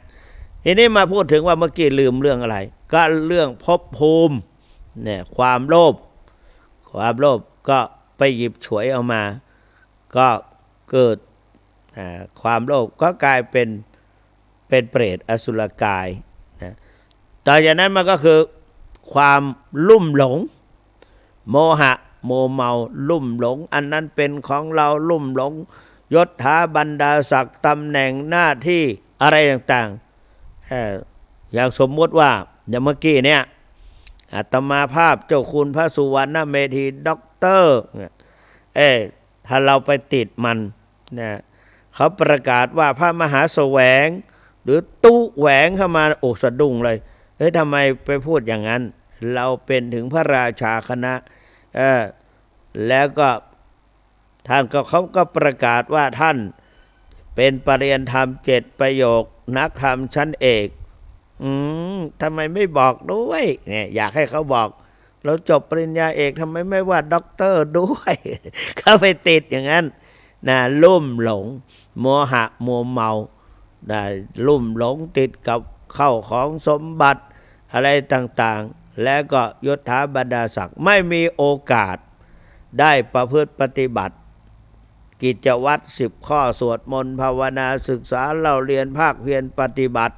ทีนี้มาพูดถึงว่าเมื่อกี้ลืมเรื่องอะไรก็เรื่องภพภูมิเนี่ยความโลภก็ไปหยิบฉวยเอามาก็เกิดความโลภก็กลายเป็นเปรตอสุรกายนะต่อจากนั้นมันก็คือความลุ่มหลงโมหะโมเมาลุ่มหลงอันนั้นเป็นของเราลุ่มหลงยศถาบรรดาศักดิ์ตำแหน่งหน้าที่อะไรต่างๆอย่างสมมติว่าอย่างเมื่อกี้เนี่ยอาตมาภาพเจ้าคุณพระสุวรรณเมธีด็อกเตอร์ถ้าเราไปติดมันนะเขาประกาศว่าพระมหาแสวงหรือตู้แหวงเข้ามาโอ้สะดุ้งเลยทำไมไปพูดอย่างนั้นเราเป็นถึงพระราชาคณะแล้วก็ท่านเขาก็ประกาศว่าท่านเป็นปริญญาธรรม7 ประโยคนักธรรมชั้นเอกทำไมไม่บอกด้วยเนี่ยอยากให้เขาบอกเราจบปริญญาเอกทำไมไม่ว่าด็อกเตอร์ด้วย เขาไปติดอย่างนั้นนะลุ่มหลงโมหะโมเมาลุ่มหลงติดกับเข้าของสมบัติอะไรต่างๆแล้วก็ยศถาบรรดาศักดิ์ไม่มีโอกาสได้ประพฤติปฏิบัติกิจวัตร10 ข้อสวดมนต์ภาวนาศึกษาเล่าเรียนภาคเพียรปฏิบัติ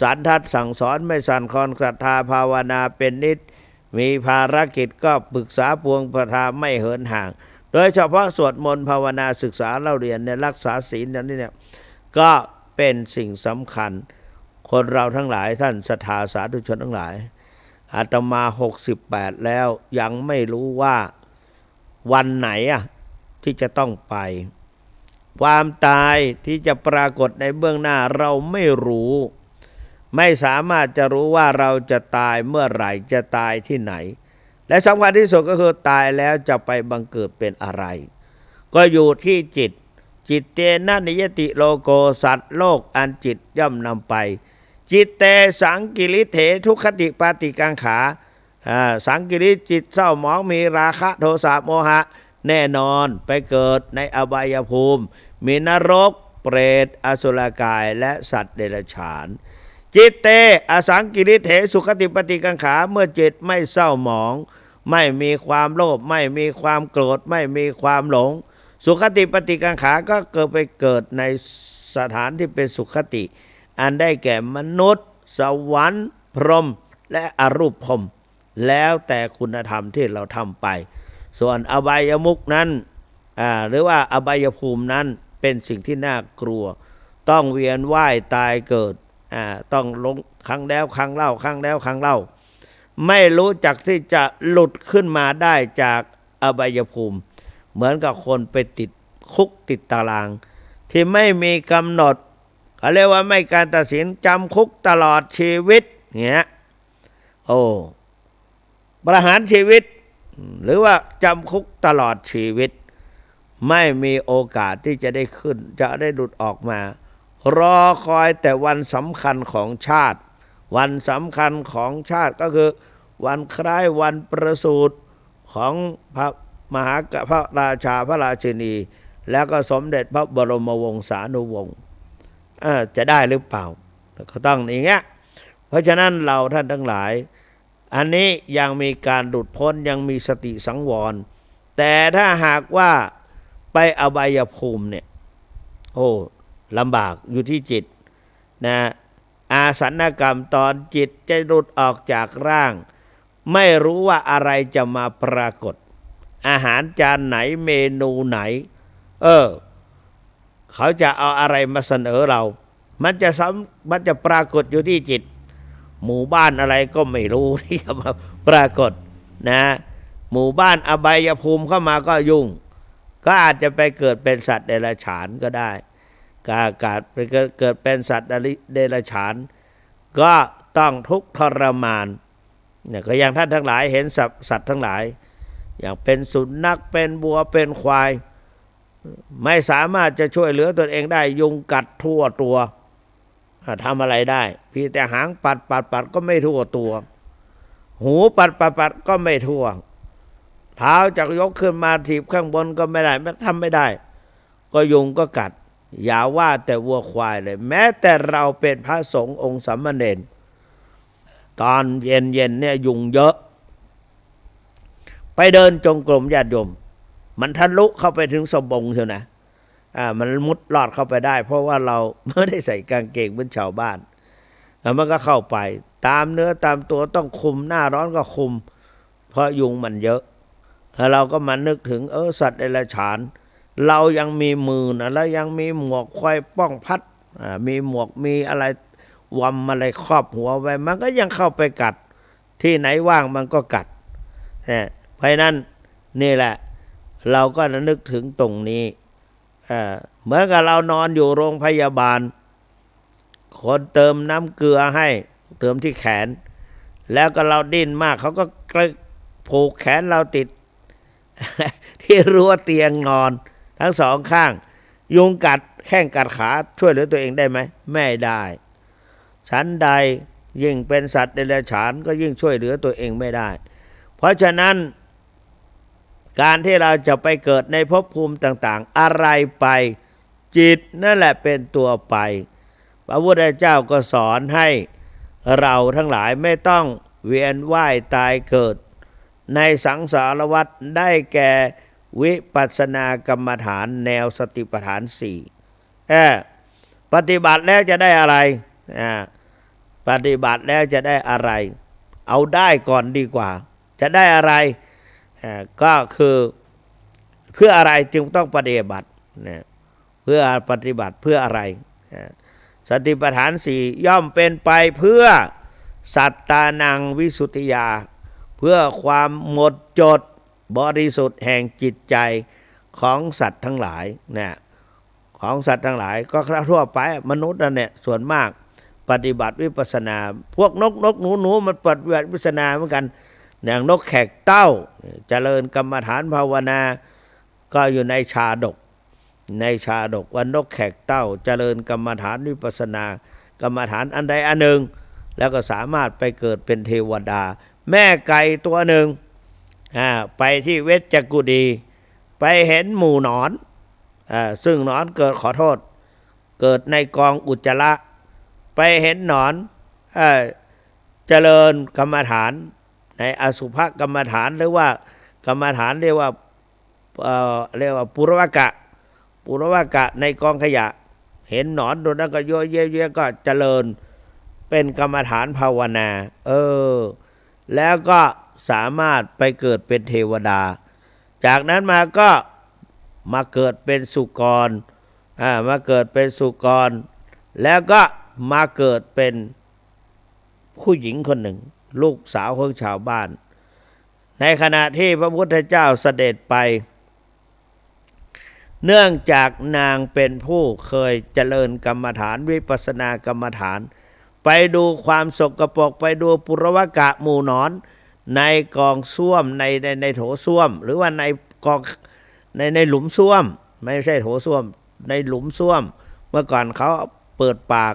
สันทัดสั่งสอนไม่สั่นคลอนศรัทธาภาวนาเป็นนิจมีภารกิจก็ปรึกษาพวงประทาไม่เหินห่างโดยเฉพาะสวดมนต์ภาวนาศึกษาเล่าเรียนในรักษาศีลนั้นเนี่ยก็เป็นสิ่งสำคัญ คนเราทั้งหลายท่านศรัทธาสาธุชนทั้งหลายอาตมา68แล้วยังไม่รู้ว่าวันไหนที่จะต้องไปความตายที่จะปรากฏในเบื้องหน้าเราไม่รู้ไม่สามารถจะรู้ว่าเราจะตายเมื่อไหร่จะตายที่ไหนและสำคัญที่สุดก็คือตายแล้วจะไปบังเกิดเป็นอะไรก็อยู่ที่จิตเตนะนิยติโลโกสัตว์โลกอันจิตย่อมนำไปจิตเตสังกิริเถทุคติปาติกังขาสังกิริจิตเศร้าหมองมีราคะโทสะโมหะแน่นอนไปเกิดในอบายภูมิมีนรกเปรตอสุรกายและสัตว์เดรัจฉานจิตเตอสังกิริเถสุขติปฏิกังขาเมื่อจิตไม่เศร้าหมองไม่มีความโลภไม่มีความโกรธไม่มีความหลงสุขติปฏิกังขาก็เกิดในสถานที่เป็นสุขติอันได้แก่มนุษย์สวรรค์พรหมและอรูปพรหมแล้วแต่คุณธรรมที่เราทำไปส่วนอบายมุขนั้นหรือว่าอบายภูมินั้นเป็นสิ่งที่น่ากลัวต้องเวียนว่ายตายเกิดต้องลงครั้งแล้วครั้งเล่าครั้งแล้วครั้งเล่าไม่รู้จักที่จะหลุดขึ้นมาได้จากอบายภูมิเหมือนกับคนไปติดคุกติดตารางที่ไม่มีกำหนดเขาเรียกว่าไม่การตัดสินจำคุกตลอดชีวิตเงี้ยประหารชีวิตหรือว่าจำคุกตลอดชีวิตไม่มีโอกาสที่จะได้ขึ้นจะได้หลุดออกมารอคอยแต่วันสำคัญของชาติวันสำคัญของชาติก็คือวันคล้ายวันประสูติของพระมหากษัตริย์พระราชาพระราชินีแล้วก็สมเด็จพระบรมวงศานุวงศ์จะได้หรือเปล่าก็ต้องอย่างเงี้ยเพราะฉะนั้นเราท่านทั้งหลายอันนี้ยังมีการหลุดพ้นยังมีสติสังวรแต่ถ้าหากว่าไปอบายภูมิเนี่ยลำบากอยู่ที่จิตนะอาสันกรรมตอนจิตจะหลุดออกจากร่างไม่รู้ว่าอะไรจะมาปรากฏอาหารจานไหนเมนูไหนเขาจะเอาอะไรมาเสนอเรามันจะปรากฏอยู่ที่จิตหมู่บ้านอะไรก็ไม่รู้ที่จะมาปรากฏนะหมู่บ้านอบายภูมิเข้ามาก็ยุ่งก็อาจจะไปเกิดเป็นสัตว์เดรัจฉานก็ได้การไปเกิดเป็นสัตว์เดรัจฉานก็ต้องทุกข์ทรมานเนี่ยก็อย่างท่านทั้งหลายเห็นสัตว์ทั้งหลายอย่างเป็นสุนัขเป็นวัวเป็นควายไม่สามารถจะช่วยเหลือตนเองได้ยุงกัดทั่วตัวทำอะไรได้พี่แต่หางปัดก็ไม่ทั่วตัวหูปัดก็ไม่ทั่วเท้าจะยกขึ้นมาถีบข้างบนก็ไม่ได้ทำไม่ได้ก็ยุงก็กัดอย่าว่าแต่วัวควายเลยแม้แต่เราเป็นพระสงฆ์องค์สามเณรตอนเย็นเนี่ยยุงเยอะไปเดินจงกรมญาติโยมมันทะลุเข้าไปถึงสบงเชียวนะมันมุดลอดเข้าไปได้เพราะว่าเราไม่ได้ใส่กางเกงเหมือนชาวบ้านแล้วมันก็เข้าไปตามเนื้อตามตัวต้องคุมหน้าร้อนก็คุมเพราะยุงมันเยอะแล้วเราก็มานึกถึงสัตว์เดรัจฉานเรายังมีมือนะแล้วยังมีหมวกคอยป้องพัดมีหมวกมีอะไรวำอะไรครอบหัวไว้มันก็ยังเข้าไปกัดที่ไหนว่างมันก็กัดเพราะนั้นนี่แหละเราก็นึกถึงตรงนี้เหมือนกับเรานอนอยู่โรงพยาบาลคนเติมน้ำเกลือให้เติมที่แขนแล้วก็เราดิ้นมากเขาก็ผูกแขนเราติด ที่รั้วเตียงนอนทั้งสองข้างยุงกัดแข้งกัดขาช่วยเหลือตัวเองได้ไหมไม่ได้ชั้นใดยิ่งเป็นสัตว์เดรัจฉานก็ยิ่งช่วยเหลือตัวเองไม่ได้เพราะฉะนั้นการที่เราจะไปเกิดในภพภูมิต่างๆอะไรไปจิตนั่นแหละเป็นตัวไปพระพุทธเจ้าก็สอนให้เราทั้งหลายไม่ต้องเวียนว่ายตายเกิดในสังสารวัฏได้แก่วิปัสสนากรรมฐานแนวสติปัฏฐาน4ปฏิบัติแล้วจะได้อะไรปฏิบัติแล้วจะได้อะไรเอาได้ก่อนดีกว่าจะได้อะไรก็คือเพื่ออะไรจึงต้องปฏิบัติเพื่อปฏิบัติเพื่ออะไร สติปัฏฐานสี่ย่อมเป็นไปเพื่อสัตตานังวิสุทธิยาเพื่อความหมดจดบริสุทธิ์แห่งจิตใจของสัตว์ทั้งหลายเนี่ยของสัตว์ทั้งหลายก็ทั่วไปมนุษย์นั่นเนี่ยส่วนมากปฏิบัติวิปัสสนาพวกนกหนูมันปฏิบัติวิปัสสนาเหมือนกันอย่างนกแขกเต้าเจริญกรรมฐานภาวนาก็อยู่ในชาดกว่านกแขกเต้าเจริญกรรมฐานวิปัสสนากรรมฐานอันใดอันหนึ่งแล้วก็สามารถไปเกิดเป็นเทวดาแม่ไก่ตัวหนึ่งไปที่เวชกุฎีไปเห็นหมู่หนอนซึ่งหนอนเกิดในกองอุจจาระไปเห็นหนอนเจริญกรรมฐานในอสุภกรรมฐานหรือว่ากรรมฐานเรียกว่าปุรวกะในกองขยะเห็นหนอนโดนนั้นก็เยอะก็เจริญเป็นกรรมฐานภาวนาแล้วก็สามารถไปเกิดเป็นเทวดาจากนั้นมาก็มาเกิดเป็นสุกรมาเกิดเป็นสุกรแล้วก็มาเกิดเป็นผู้หญิงคนหนึ่งลูกสาวของชาวบ้านในขณะที่พระพุทธเจ้าเสด็จไปเนื่องจากนางเป็นผู้เคยเจริญกรรมฐานวิปัสสนากรรมฐานไปดูความสกปรกไปดูปุรวกะหมู่หนอนในกองส้วมในโถส้วมหรือว่าในกองในหลุมส้วมไม่ใช่โถส้วมในหลุมส้วมเมื่อก่อนเขาเปิดปาก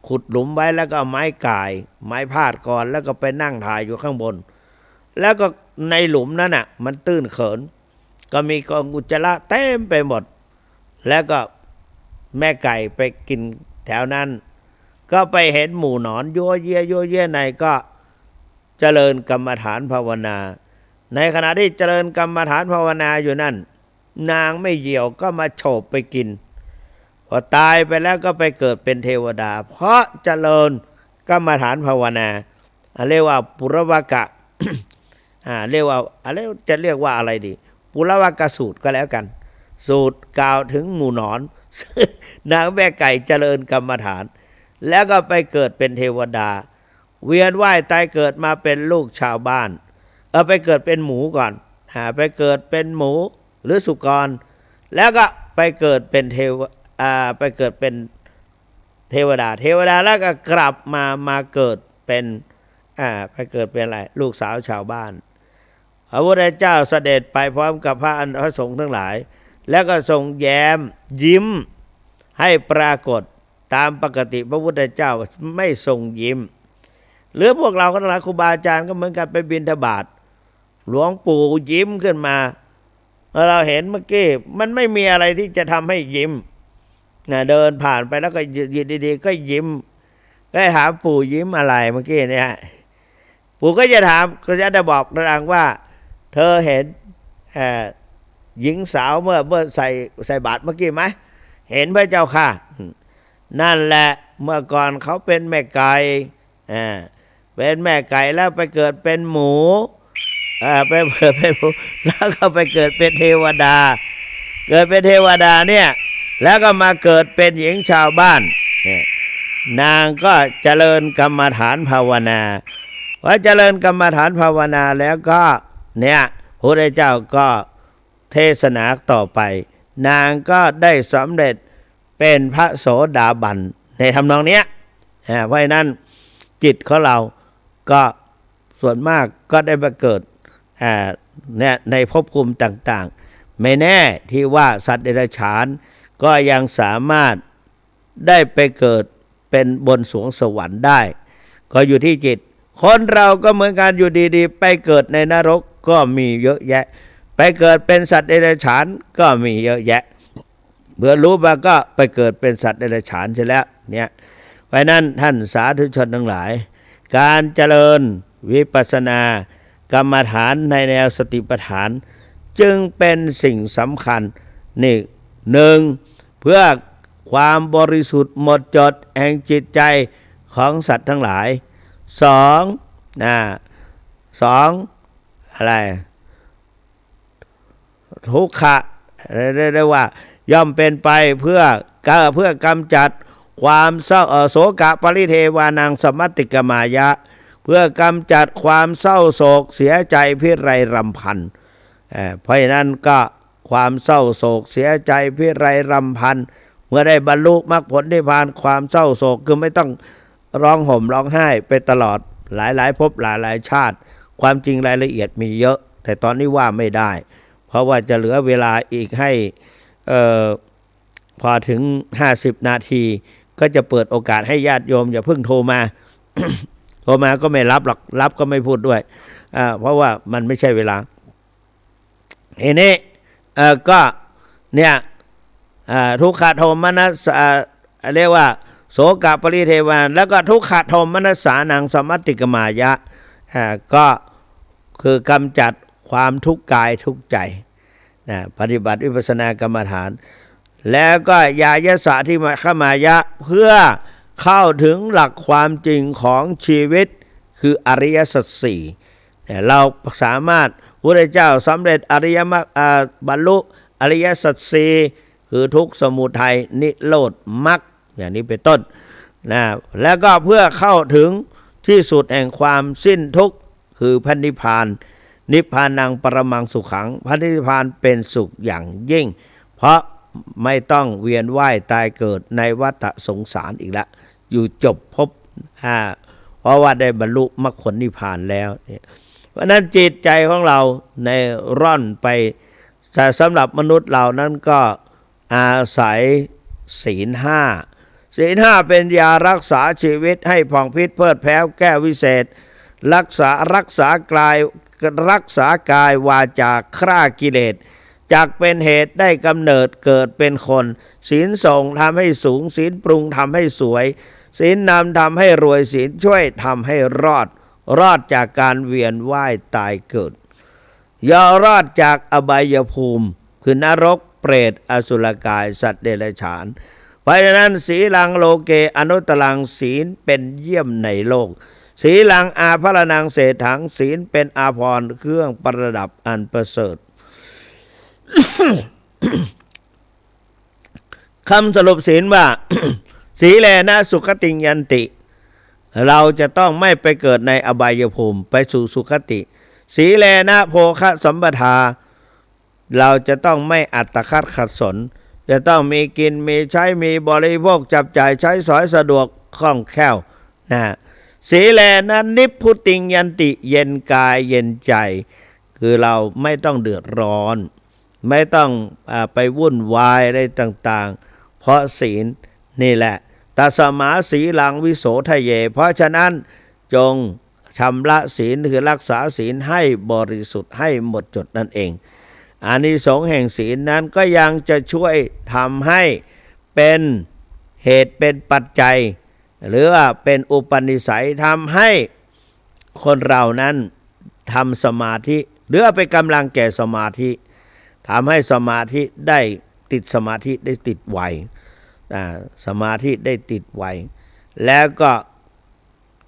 ขุดหลุมไว้แล้วก็ไม้ก่ายไม้พาดก่อนแล้วก็ไปนั่งถ่ายอยู่ข้างบนแล้วก็ในหลุมนั้นน่ะมันตื้นเขินก็มีกองอุจจาระเต็มไปหมดแล้วก็แม่ไก่ไปกินแถวนั้นก็ไปเห็นหมู่หนอนยั่วเยี่ยในก็เจริญกรรมฐานภาวนาในขณะที่เจริญกรรมฐานภาวนาอยู่นั่นนางไม่เหี่ยวก็มาโฉบไปกินพอตายไปแล้วก็ไปเกิดเป็นเทวดาเพราะเจริญกรรมฐานภาวนาเรียกว่าปุรวกะ เรียกว่าอะไรจะเรียกว่าอะไรดีปุรวกสูตรก็แล้วกันสูตรกล่าวถึงหมู่หนอน นางแม่ไก่เจริญกรรมฐานแล้วก็ไปเกิดเป็นเทวดาเวียนว่ายตายเกิดมาเป็นลูกชาวบ้านไปเกิดเป็นหมูก่อนไปเกิดเป็นหมูหรือสุกรแล้วก็ไปเกิดเป็นไปเกิดเป็นเทวดาแล้วก็กลับมาเกิดเป็นไปเกิดเป็นอะไรลูกสาวชาวบ้านพระพุทธเจ้าเสด็จไปพร้อมกับพระสงฆ์ทั้งหลายแล้วก็ทรงแย้มยิ้มให้ปรากฏตามปกติพระพุทธเจ้าไม่ทรงยิ้มหรือพวกเราทั้งหลายครูบาอาจารย์ก็เหมือนกันไปบิณฑบาตหลวงปู่ยิ้มขึ้นมาเราเห็นเมื่อกี้มันไม่มีอะไรที่จะทำให้ยิ้มเดินผ่านไปแล้วก็ยืนดีๆก็ยิ้มก็ถามปู่ยิ้มอะไรเมื่อกี้เนี่ยปู่ก็จะถามก็จะบอกนางว่าเธอเห็นหญิงสาวเมื่อใส่บาตรเมื่อกี้ไหมเห็นพระเจ้าค่ะนั่นแหละเมื่อก่อนเขาเป็นแม่ไก่เป็นแม่ไก่แล้วไปเกิดเป็นหมูไปเกิดเป็นหมูแล้วก็ไปเกิดเป็นเทวดาเกิดเป็นเทวดาเนี่ยแล้วก็มาเกิดเป็นหญิงชาวบ้านเนี่ยนางก็เจริญกรรมฐานภาวนาว่าเจริญกรรมฐานภาวนาแล้วก็เนี่ยพระพุทธเจ้าก็เทศนาต่อไปนางก็ได้สำเร็จเป็นพระโสดาบันในทำนองเนี้ยเพราะฉะนั้นจิตของเราก็ส่วนมากก็ได้มาเกิดเนี่ยในภพภูมิต่างๆไม่แน่ที่ว่าสัตว์เดรัจฉานก็ยังสามารถได้ไปเกิดเป็นบนสวงสวรรค์ได้ก็อยู่ที่จิตคนเราก็เหมือนกันอยู่ดีๆไปเกิดในนรกก็มีเยอะแยะไปเกิดเป็นสัตว์เดรัจฉานก็มีเยอะแยะเมื่อรู้มาก็ไปเกิดเป็นสัตว์เดรัจฉานใช่แล้วเนี่ยเพราะนั้นท่านสาธุชนทั้งหลายการเจริญวิปัสสนากรรมฐานในแนวสติปัฏฐานจึงเป็นสิ่งสำคัญนี่หนึ่งเพื่อความบริสุทธิ์หมดจดแห่งจิตใจของสัตว์ทั้งหลายสองอะไรทุกขะเรียกว่าย่อมเป็นไปเพื่อกำจัด ความเศร้าโศกะปริเทวานังสมัตติกมายะเพื่อกำจัดความเศร้าโศกเสียใจพิไรรำพันเพราะฉะนั้นก็ความเศร้าโศกเสียใจพิไรรำพันเมื่อได้บรรลุมรรคผลนิพพานความเศร้าโศกคือไม่ต้องร้องห่มร้องไห้ไปตลอดหลายภพหลายชาติความจริงรายละเอียดมีเยอะแต่ตอนนี้ว่าไม่ได้เพราะว่าจะเหลือเวลาอีกให้พอถึง50 นาทีก็จะเปิดโอกาสให้ญาติโยมอย่าเพิ่งโทรมา โทรมาก็ไม่รับหรอกรับก็ไม่พูดด้วยเพราะว่ามันไม่ใช่เวลาทีนี้ก็เนี่ยทุกขโทมนัสเรียกว่าโสกปริเทวานแล้วก็ทุกขโทมนัสสานังสมัตติกมายะก็คือกำจัดความทุกข์กายทุกข์ใจปฏิบัติวิปัสสนากรรมฐานแล้วก็ยายสะที่มาขมายะเพื่อเข้าถึงหลักความจริงของชีวิตคืออริยสัจสี่เราสามารถพระเจ้าสำเร็จอริยมรรคบรรลุอริยสัจสี่คือทุกข์สมุทัยนิโรธมรรคอย่างนี้เป็นต้นแล้วก็เพื่อเข้าถึงที่สุดแห่งความสิ้นทุกข์คือพระนิพพานนิพพานังปรมังสุขังพระนิพพานเป็นสุขอย่างยิ่งเพราะไม่ต้องเวียนว่ายตายเกิดในวัฏสงสารอีกแล้วอยู่จบภพเพราะว่าได้บรรลุมรรคผลนิพพานแล้วเพราะนั้นจิตใจของเราในร่อนไปแต่สำหรับมนุษย์เรานั้นก็อาศัยศีลห้าเป็นยารักษาชีวิตให้ผ่องพิษเพิดแผ้วแก้วิเศษรักษากายวาจาฆ่ากิเลสจากเป็นเหตุได้กำเนิดเกิดเป็นคนศีลส่งทำให้สูงศีลปรุงทำให้สวยศีลนำทำให้รวยศีลช่วยทำให้รอดจากการเวียนว่ายตายเกิดย่อรอดจากอบายภูมิคือนรกเปรตอสุรกายสัตว์เดรัจฉานเพราะฉะนั้นศีลังโลเกอนุตลังศีลเป็นเยี่ยมในโลกศีลังอาภรณังเศรษฐังศีลเป็นอาภรณ์เครื่องประดับอันประเสริฐ คำสรุปศีลว่า สีแลนะสุขติยันติเราจะต้องไม่ไปเกิดในอบายภูมิไปสู่สุขติสีแลนะโภคสัมปทาเราจะต้องไม่อัตคัดขัดสนจะต้องมีกินมีใช้มีบริโภคจับจ่ายใช้สอยสะดวกคล่องแคล่วสีแลนะนิพพุติยันติเย็นกายเย็นใจคือเราไม่ต้องเดือดร้อนไม่ต้องไปวุ่นวายอะไรต่างๆเพราะศีลนี่แหละตัสมาสีลังวิโสทะเยเพราะฉะนั้นจงชำระศีลคือรักษาศีลให้บริสุทธิ์ให้หมดจดนั่นเองอานิสงส์แห่งศีลนั้นก็ยังจะช่วยทำให้เป็นเหตุเป็นปัจจัยหรือว่าเป็นอุปนิสัยทำให้คนเรานั้นทำสมาธิหรือเป็นกำลังแก่สมาธิทำให้สมาธิได้ติดสมาธิได้ติดไวสมาธิได้ติดไวแล้วก็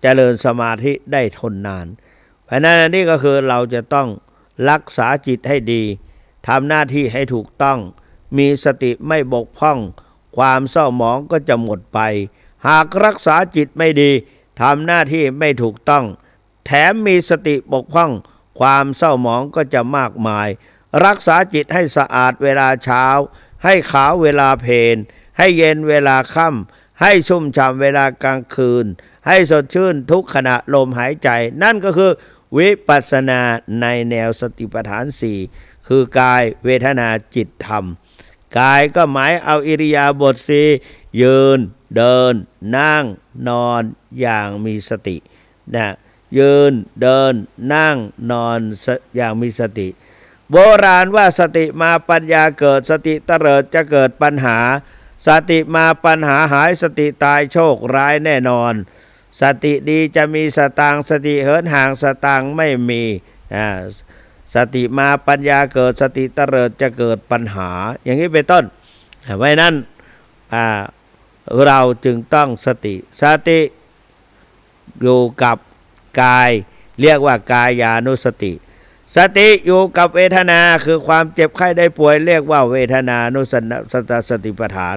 เจริญสมาธิได้ทนนานเพราะนั้นนี่ก็คือเราจะต้องรักษาจิตให้ดีทำหน้าที่ให้ถูกต้องมีสติไม่บกพร่องความเศร้าหมองก็จะหมดไปหากรักษาจิตไม่ดีทำหน้าที่ไม่ถูกต้องแถมมีสติบกพร่องความเศร้าหมองก็จะมากมายรักษาจิตให้สะอาดเวลาเช้าให้ขาวเวลาเพลให้เย็นเวลาค่ำให้ชุ่มฉ่ำเวลากลางคืนให้สดชื่นทุกขณะลมหายใจนั่นก็คือวิปัสสนาในแนวสติปัฏฐานสี่คือกายเวทนาจิตธรรมกายก็หมายเอาอิริยาบถสี่ยืนเดินนั่งนอนอย่างมีสติยืนเดินนั่งนอนอย่างมีสติโบราณว่าสติมาปัญญาเกิดสติเตลิดจะเกิดปัญหาสติมาปัญหาหายสติตายโชคร้ายแน่นอนสติดีจะมีสตางค์สติเหินห่างสตางค์ไม่มีสติมาปัญญาเกิดสติเตลิดจะเกิดปัญหาอย่างนี้เป็นต้นเพราะนั้นเราจึงต้องสติอยู่กับกายเรียกว่ากายานุสติสติอยู่กับเวทนาคือความเจ็บไข้ได้ป่วยเรียกว่าเวทนานุสติปัฏฐาน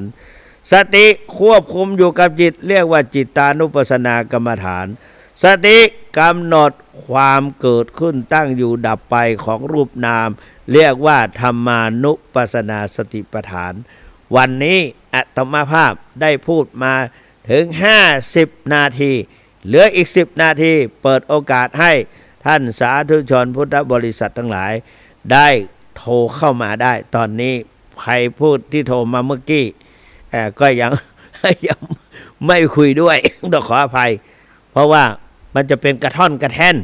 สติควบคุมอยู่กับจิตเรียกว่าจิตตานุปัสสนากรรมฐานสติกำหนดความเกิดขึ้นตั้งอยู่ดับไปของรูปนามเรียกว่าธรรมานุปัสสนาสติปัฏฐานวันนี้อาตมาภาพได้พูดมาถึง50นาทีเหลืออีก10นาทีเปิดโอกาสให้ท่านสาธุชนพุทธบริษัททั้งหลายได้โทรเข้ามาได้ตอนนี้ใครพูดที่โทรมาเมื่อกี้ก็ยังไม่คุยด้วยต้องขออภัยเพราะว่ามันจะเป็นกระท่อนกระแท่น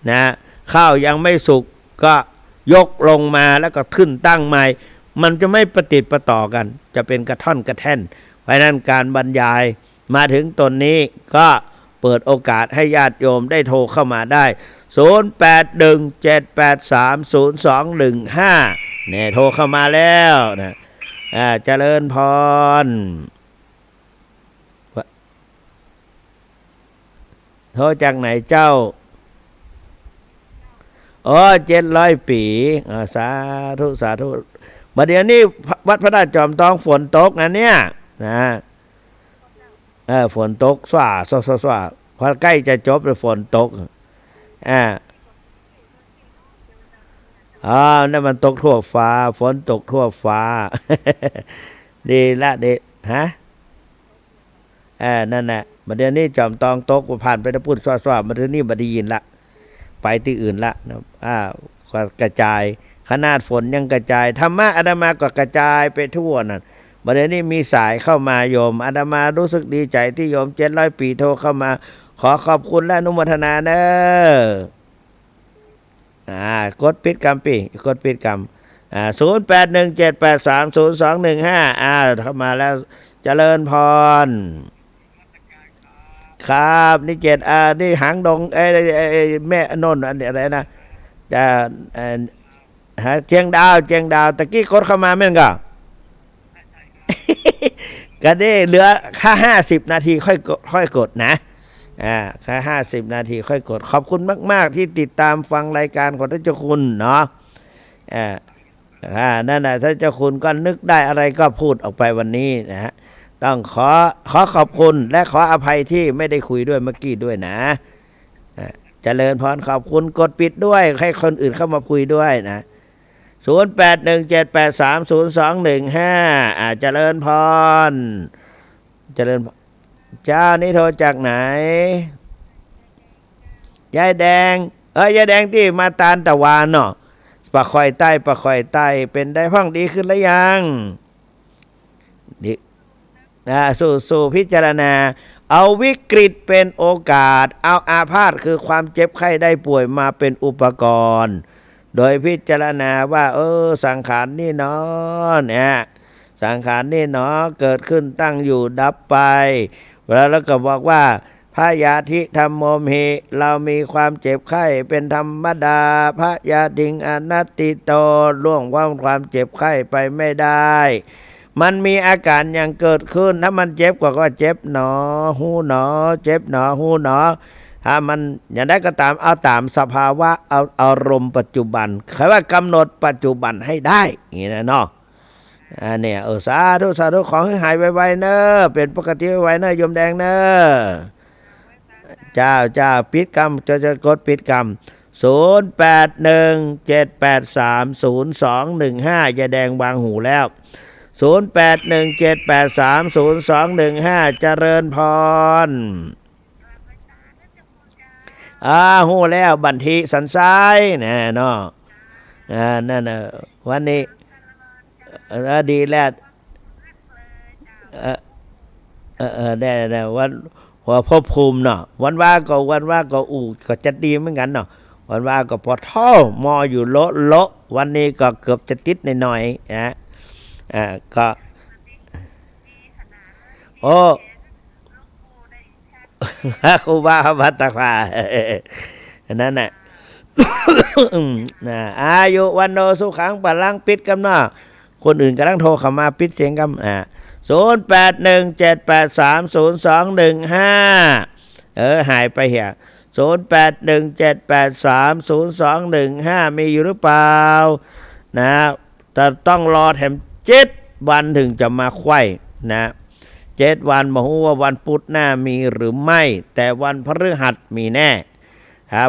นะข้าวยังไม่สุกก็ยกลงมาแล้วก็ขึ้นตั้งใหม่มันจะไม่ประติดประต่อกันจะเป็นกระท่อนกระแท่นเพราะนั้นการบรรยายมาถึงตนนี้ก็เปิดโอกาสให้ญาติโยมได้โทรเข้ามาได้0817830215เนี่ยโทรเข้ามาแล้วนะเจริญพรโทรจากไหนเจ้า700 ปีสาธุสาธุบัดเดี๋ยวนี้วัดพระธาตุจอมทองฝนตกนะเนี่ยนะฝนตกสว่าพอใกล้จะจบเลยฝนตกนั่นมันตกทั่วฟ้าฝนตกทั่วฟ้า ดีละดีฮะนั่นแหละบัดเดี๋ยวนี้จอมตองตกผ่านไปตะพุ่นสว่ามาถึงนี่บัดได้ยินละไปที่อื่นละก็กระจายขนาดฝนยังกระจายธรรมะอาตมาก็กระจายไปทั่วนั่นบัดเดี๋ยวนี้มีสายเข้ามาโยมอาตมารู้สึกดีใจที่โยม700 ปีโทรเข้ามาขอขอบคุณและอนุโมทนาเด้อกดปิดกรรมปีกดปิดกรรม0817830215เข้ามาแล้วเจริญพรครับนี่นี่หางดงแม่นนท์อันนี้อะไรนะจะเจียงดาวตะกี้กดเข้ามาแม่นก็ก็ได้เหลือค่า50นาทีค่อยกดนะค่า50นาทีค่อยกดขอบคุณมากๆที่ติดตามฟังรายการของท่านเจ้าคุณเนาะนั่นน่ะท่านเจ้าคุณก็นึกได้อะไรก็พูดออกไปวันนี้นะฮะต้องขอขอบคุณและขออภัยที่ไม่ได้คุยด้วยเมื่อกี้ด้วยนะเจริญพรขอบคุณกดปิดด้วยให้คนอื่นเข้ามาคุยด้วยนะ0817830215เจริญพรเจริญเจ้านี่โทรจากไหนยายแดงยายแดงที่มาตาลตะวันเนาะปะคอยใต้เป็นได้พ้องดีขึ้นแล้วยังดิสู่พิจารณาเอาวิกฤตเป็นโอกาสเอาอาพาธคือความเจ็บไข้ได้ป่วยมาเป็นอุปกรณ์โดยพิจารณาว่าสังขารนี่เนาะเนี่ยสังขารนี่เนาะเกิดขึ้นตั้งอยู่ดับไปแล้วก็บอกว่าพยาธิธรรมโมหิเรามีความเจ็บไข้เป็นธรรมดาพยาธิอนัตติโตล่วงความเจ็บไข้ไปไม่ได้มันมีอาการอย่างเกิดขึ้นถ้ามันเจ็บก็เจ็บหนอหูหนอเจ็บหนอหูหนอถ้ามันอย่างได้ก็ตามเอาตามสภาวะเอาอารมณ์ปัจจุบันคือว่ากำหนดปัจจุบันให้ได้อย่างนี้นะเนาะเนี่ยสาธุของให้หายไวๆเนอะเป็นปกติไวๆเนอะโยมแดงเนอะเจ้าปิดกรรมจะกดปิดกรรม0817830215ยาแดงวางหูแล้ว0817830215เจริญพรหูแล้วบันทีสันซ้ายแน่เนาะนั่นน่ะวันนี้ดีแล้วได้วันหัวพ่อภูมิเนาะวันว่าก็ก็จะดีเหมือนกันเนาะวันว่าก็พอท่อมออยู่โลวันนี้ก็เกือบจะติดหน่อยนะก็ครูบาวัตตะภานั่นน่ะอายุวันโนสุขังปะลังปิดกันเนาะคนอื่นกำลังโทรเข้ามาปิดเสียงกัน0817830215หายไปเหี้ย0817830215มีอยู่หรือเปล่านะแต่ต้องรอแถม7 วันถึงจะมาไขว้นะ 7 วันบ่ฮู้ว่าวันพุธหน้ามีหรือไม่แต่วันพฤหัสมีแน่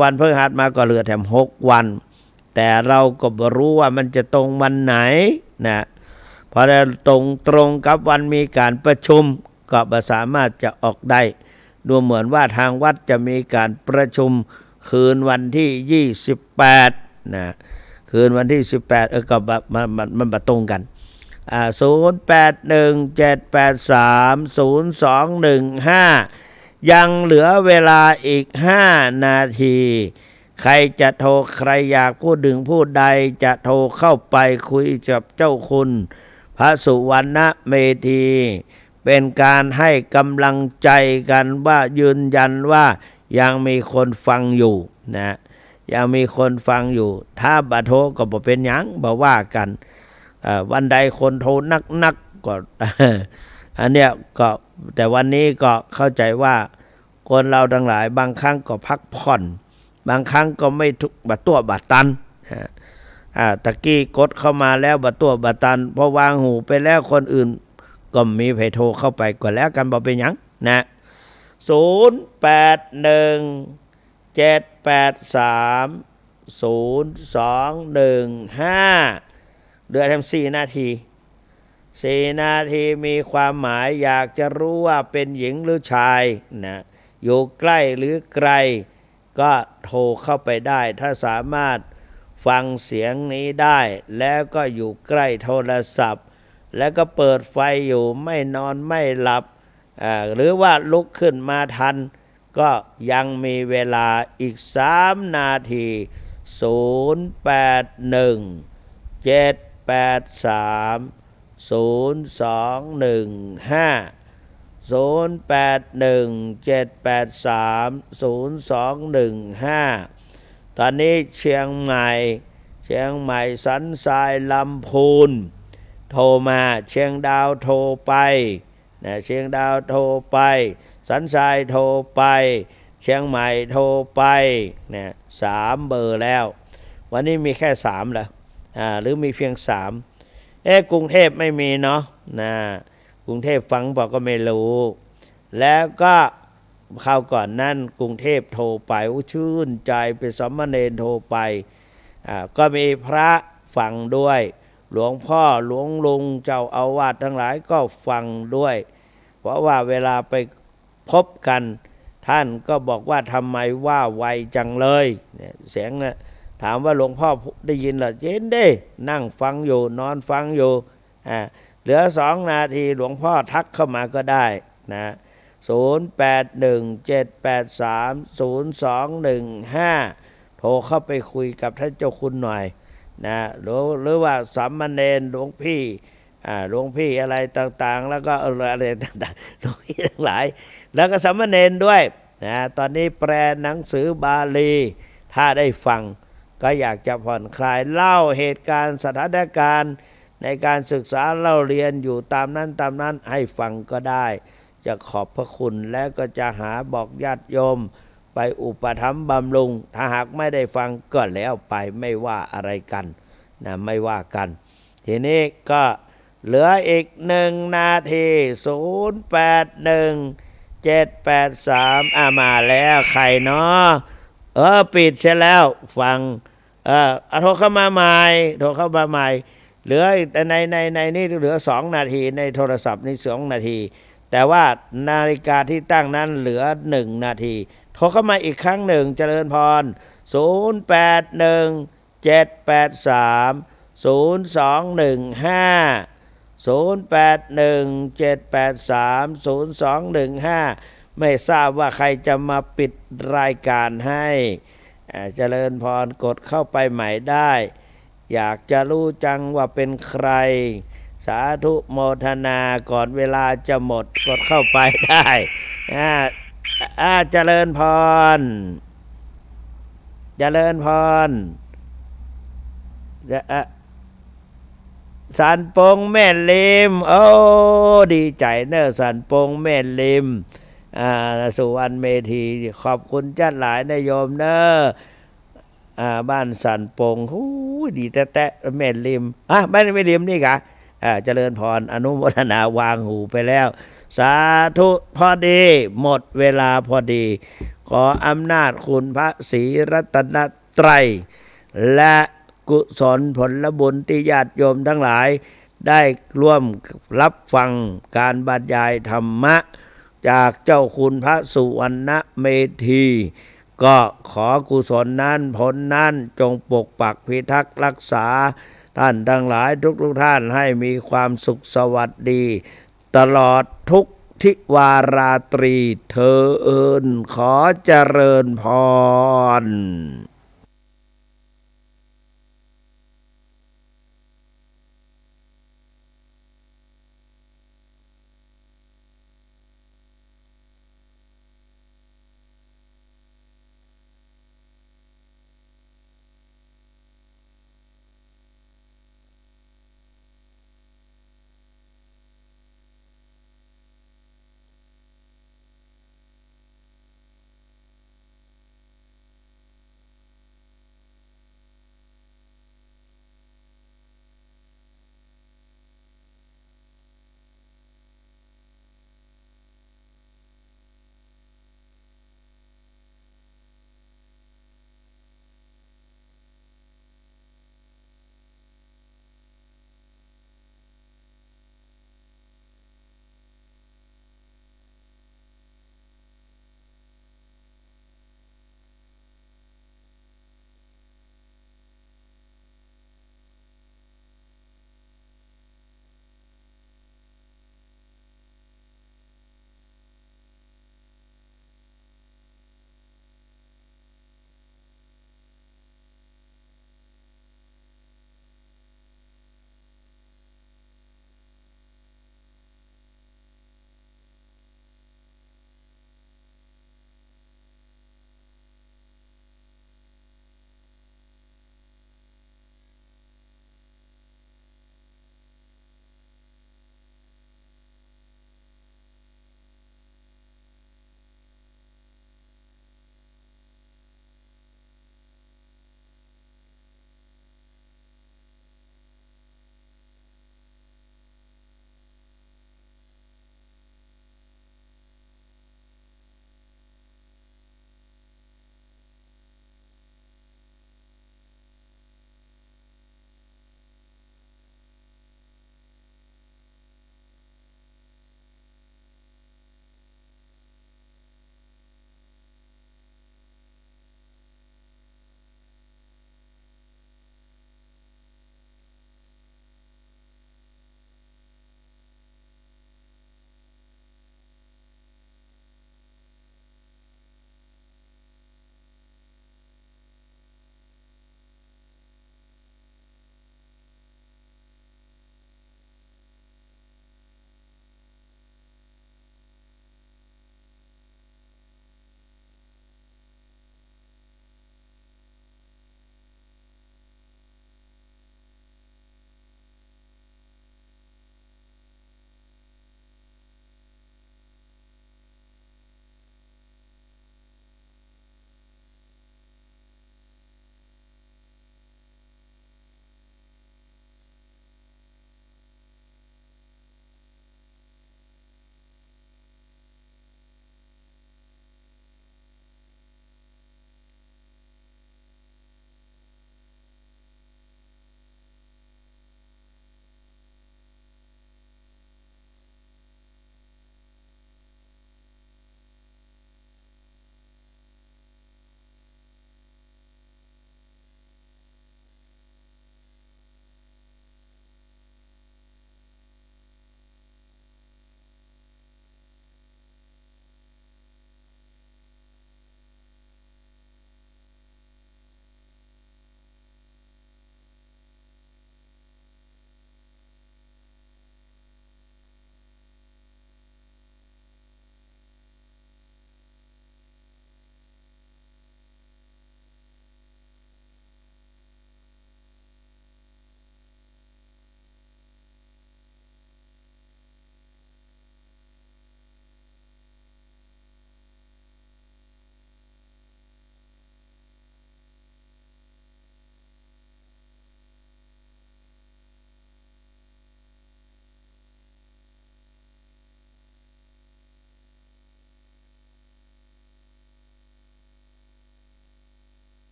วันพฤหัสมาก็เหลือแถม6 วันแต่เราก็บ่รู้ว่ามันจะตรงวันไหนนะพอได้ตรงกับวันมีการประชุมก็บ่สามารถจะออกได้ดูเหมือนว่าทางวัดจะมีการประชุมคืนวันที่28นะคืนวันที่18ก็มันบ่ตรงกัน0817830215ยังเหลือเวลาอีก5 นาทีใครจะโทรใครอยากพูดถึงพูดใดจะโทรเข้าไปคุยกับเจ้าคุณพระสุวรรณเมธีเป็นการให้กำลังใจกันว่ายืนยันว่ายังมีคนฟังอยู่นะยังมีคนฟังอยู่ถ้าบ่โทรก็บ่เป็นหยังบ่ว่ากันวันใดคนโทรนักก็ อันเนี้ยก็แต่วันนี้ก็เข้าใจว่าคนเราทั้งหลายบางครั้งก็พักผ่อนบางครั้งก็ไม่ทุกบัดตัวบัดตันตะกี้กดเข้ามาแล้วบัดตัวบัดตันพอวางหูไปแล้วคนอื่นก็มีไผโทรเข้าไปก็แล้วกันบ่เป็นหยังนะ0817830215เดือน4 นาที4 นาทีมีความหมายอยากจะรู้ว่าเป็นหญิงหรือชายนะอยู่ใกล้หรือไกลก็โทรเข้าไปได้ถ้าสามารถฟังเสียงนี้ได้แล้วก็อยู่ใกล้โทรศัพท์แล้วก็เปิดไฟอยู่ไม่นอนไม่หลับหรือว่าลุกขึ้นมาทันก็ยังมีเวลาอีก3 นาที0817830215ตอนนี้เชียงใหม่สันทรายลำพูนโทรมาเชียงดาวโทรไปนะเชียงดาวโทรไปสันทรายโทรไปเชียงใหม่โทรไปเนี่ย3 เบอร์แล้ววันนี้มีแค่3เหรอหรือมีเพียง3กรุงเทพไม่มีเนาะนะกรุงเทพฟังบอกก็ไม่รู้แล้วก็คราวก่อนนั่นกรุงเทพโทรไปชื่นใจเป็นสามเณรโทรไปก็มีพระฟังด้วยหลวงพ่อหลวงลุงเจ้าอาวาสทั้งหลายก็ฟังด้วยเพราะว่าเวลาไปพบกันท่านก็บอกว่าทำไมว่าไวจังเลยเนี่ยเสียงนะถามว่าหลวงพ่อได้ยินหรือเย็นได้นั่งฟังอยู่นอนฟังอยู่เหลือ2 นาทีหลวงพ่อทักเข้ามาก็ได้นะ0817830215โทรเข้าไปคุยกับท่านเจ้าคุณหน่อยนะหรือว่าสามเณรหลวงพี่อะไรต่างๆแล้วก็อะไรต่างๆหลวงพี่ทั้งหลายแล้วก็สามเณรด้วยนะตอนนี้แปลหนังสือบาลีถ้าได้ฟังก็อยากจะผ่อนคลายเล่าเหตุการณ์สถานการณ์ในการศึกษาเล่าเรียนอยู่ตามนั้นให้ฟังก็ได้จะขอบพระคุณและก็จะหาบอกญาติโยมไปอุปถัมภ์บำรุงถ้าหากไม่ได้ฟังก็แล้วไปไม่ว่าอะไรกันนะไม่ว่ากันทีนี้ก็เหลืออีก1 นาที081783มาแล้วใครเนาะปิดใช่แล้วฟังโทรเข้ามาใหม่เหลือในนี่เหลือ2 นาทีในโทรศัพท์นี่2 นาทีแต่ว่านาฬิกาที่ตั้งนั้นเหลือ1 นาทีโทรเข้ามาอีกครั้งหนึ่งเจริญพร0817830215ไม่ทราบว่าใครจะมาปิดรายการให้เจริญพรกดเข้าไปใหม่ได้อยากจะรู้จังว่าเป็นใครสาธุโมทนาก่อนเวลาจะหมดกดเข้าไปได้เจริญพรสันปงแม่ลิมโอ้ดีใจเนอะสันปงแม่ลิมสุวรรณเมธีขอบคุณจัดหลายนายโยมเนอะบ้านสันปงดีแตะแม่ลิมไม่ลิมนี่กะเจริญพรอนุโมทนาวางหูไปแล้ว สาธุพอดีหมดเวลาพอดี ขออำนาจคุณพระศรีรัตนตรัยและกุศลผลบุญที่ญาติโยมทั้งหลายได้ร่วมรับฟังการบรรยายธรรมะจากเจ้าคุณพระสุวรรณเมธีก็ขอกุศลนั้นผลนั้นจงปกปักพิทักษ์รักษาท่านทั้งหลายทุกท่านให้มีความสุขสวัสดีตลอดทุกทิวาราตรีเถิดขอเจริญพร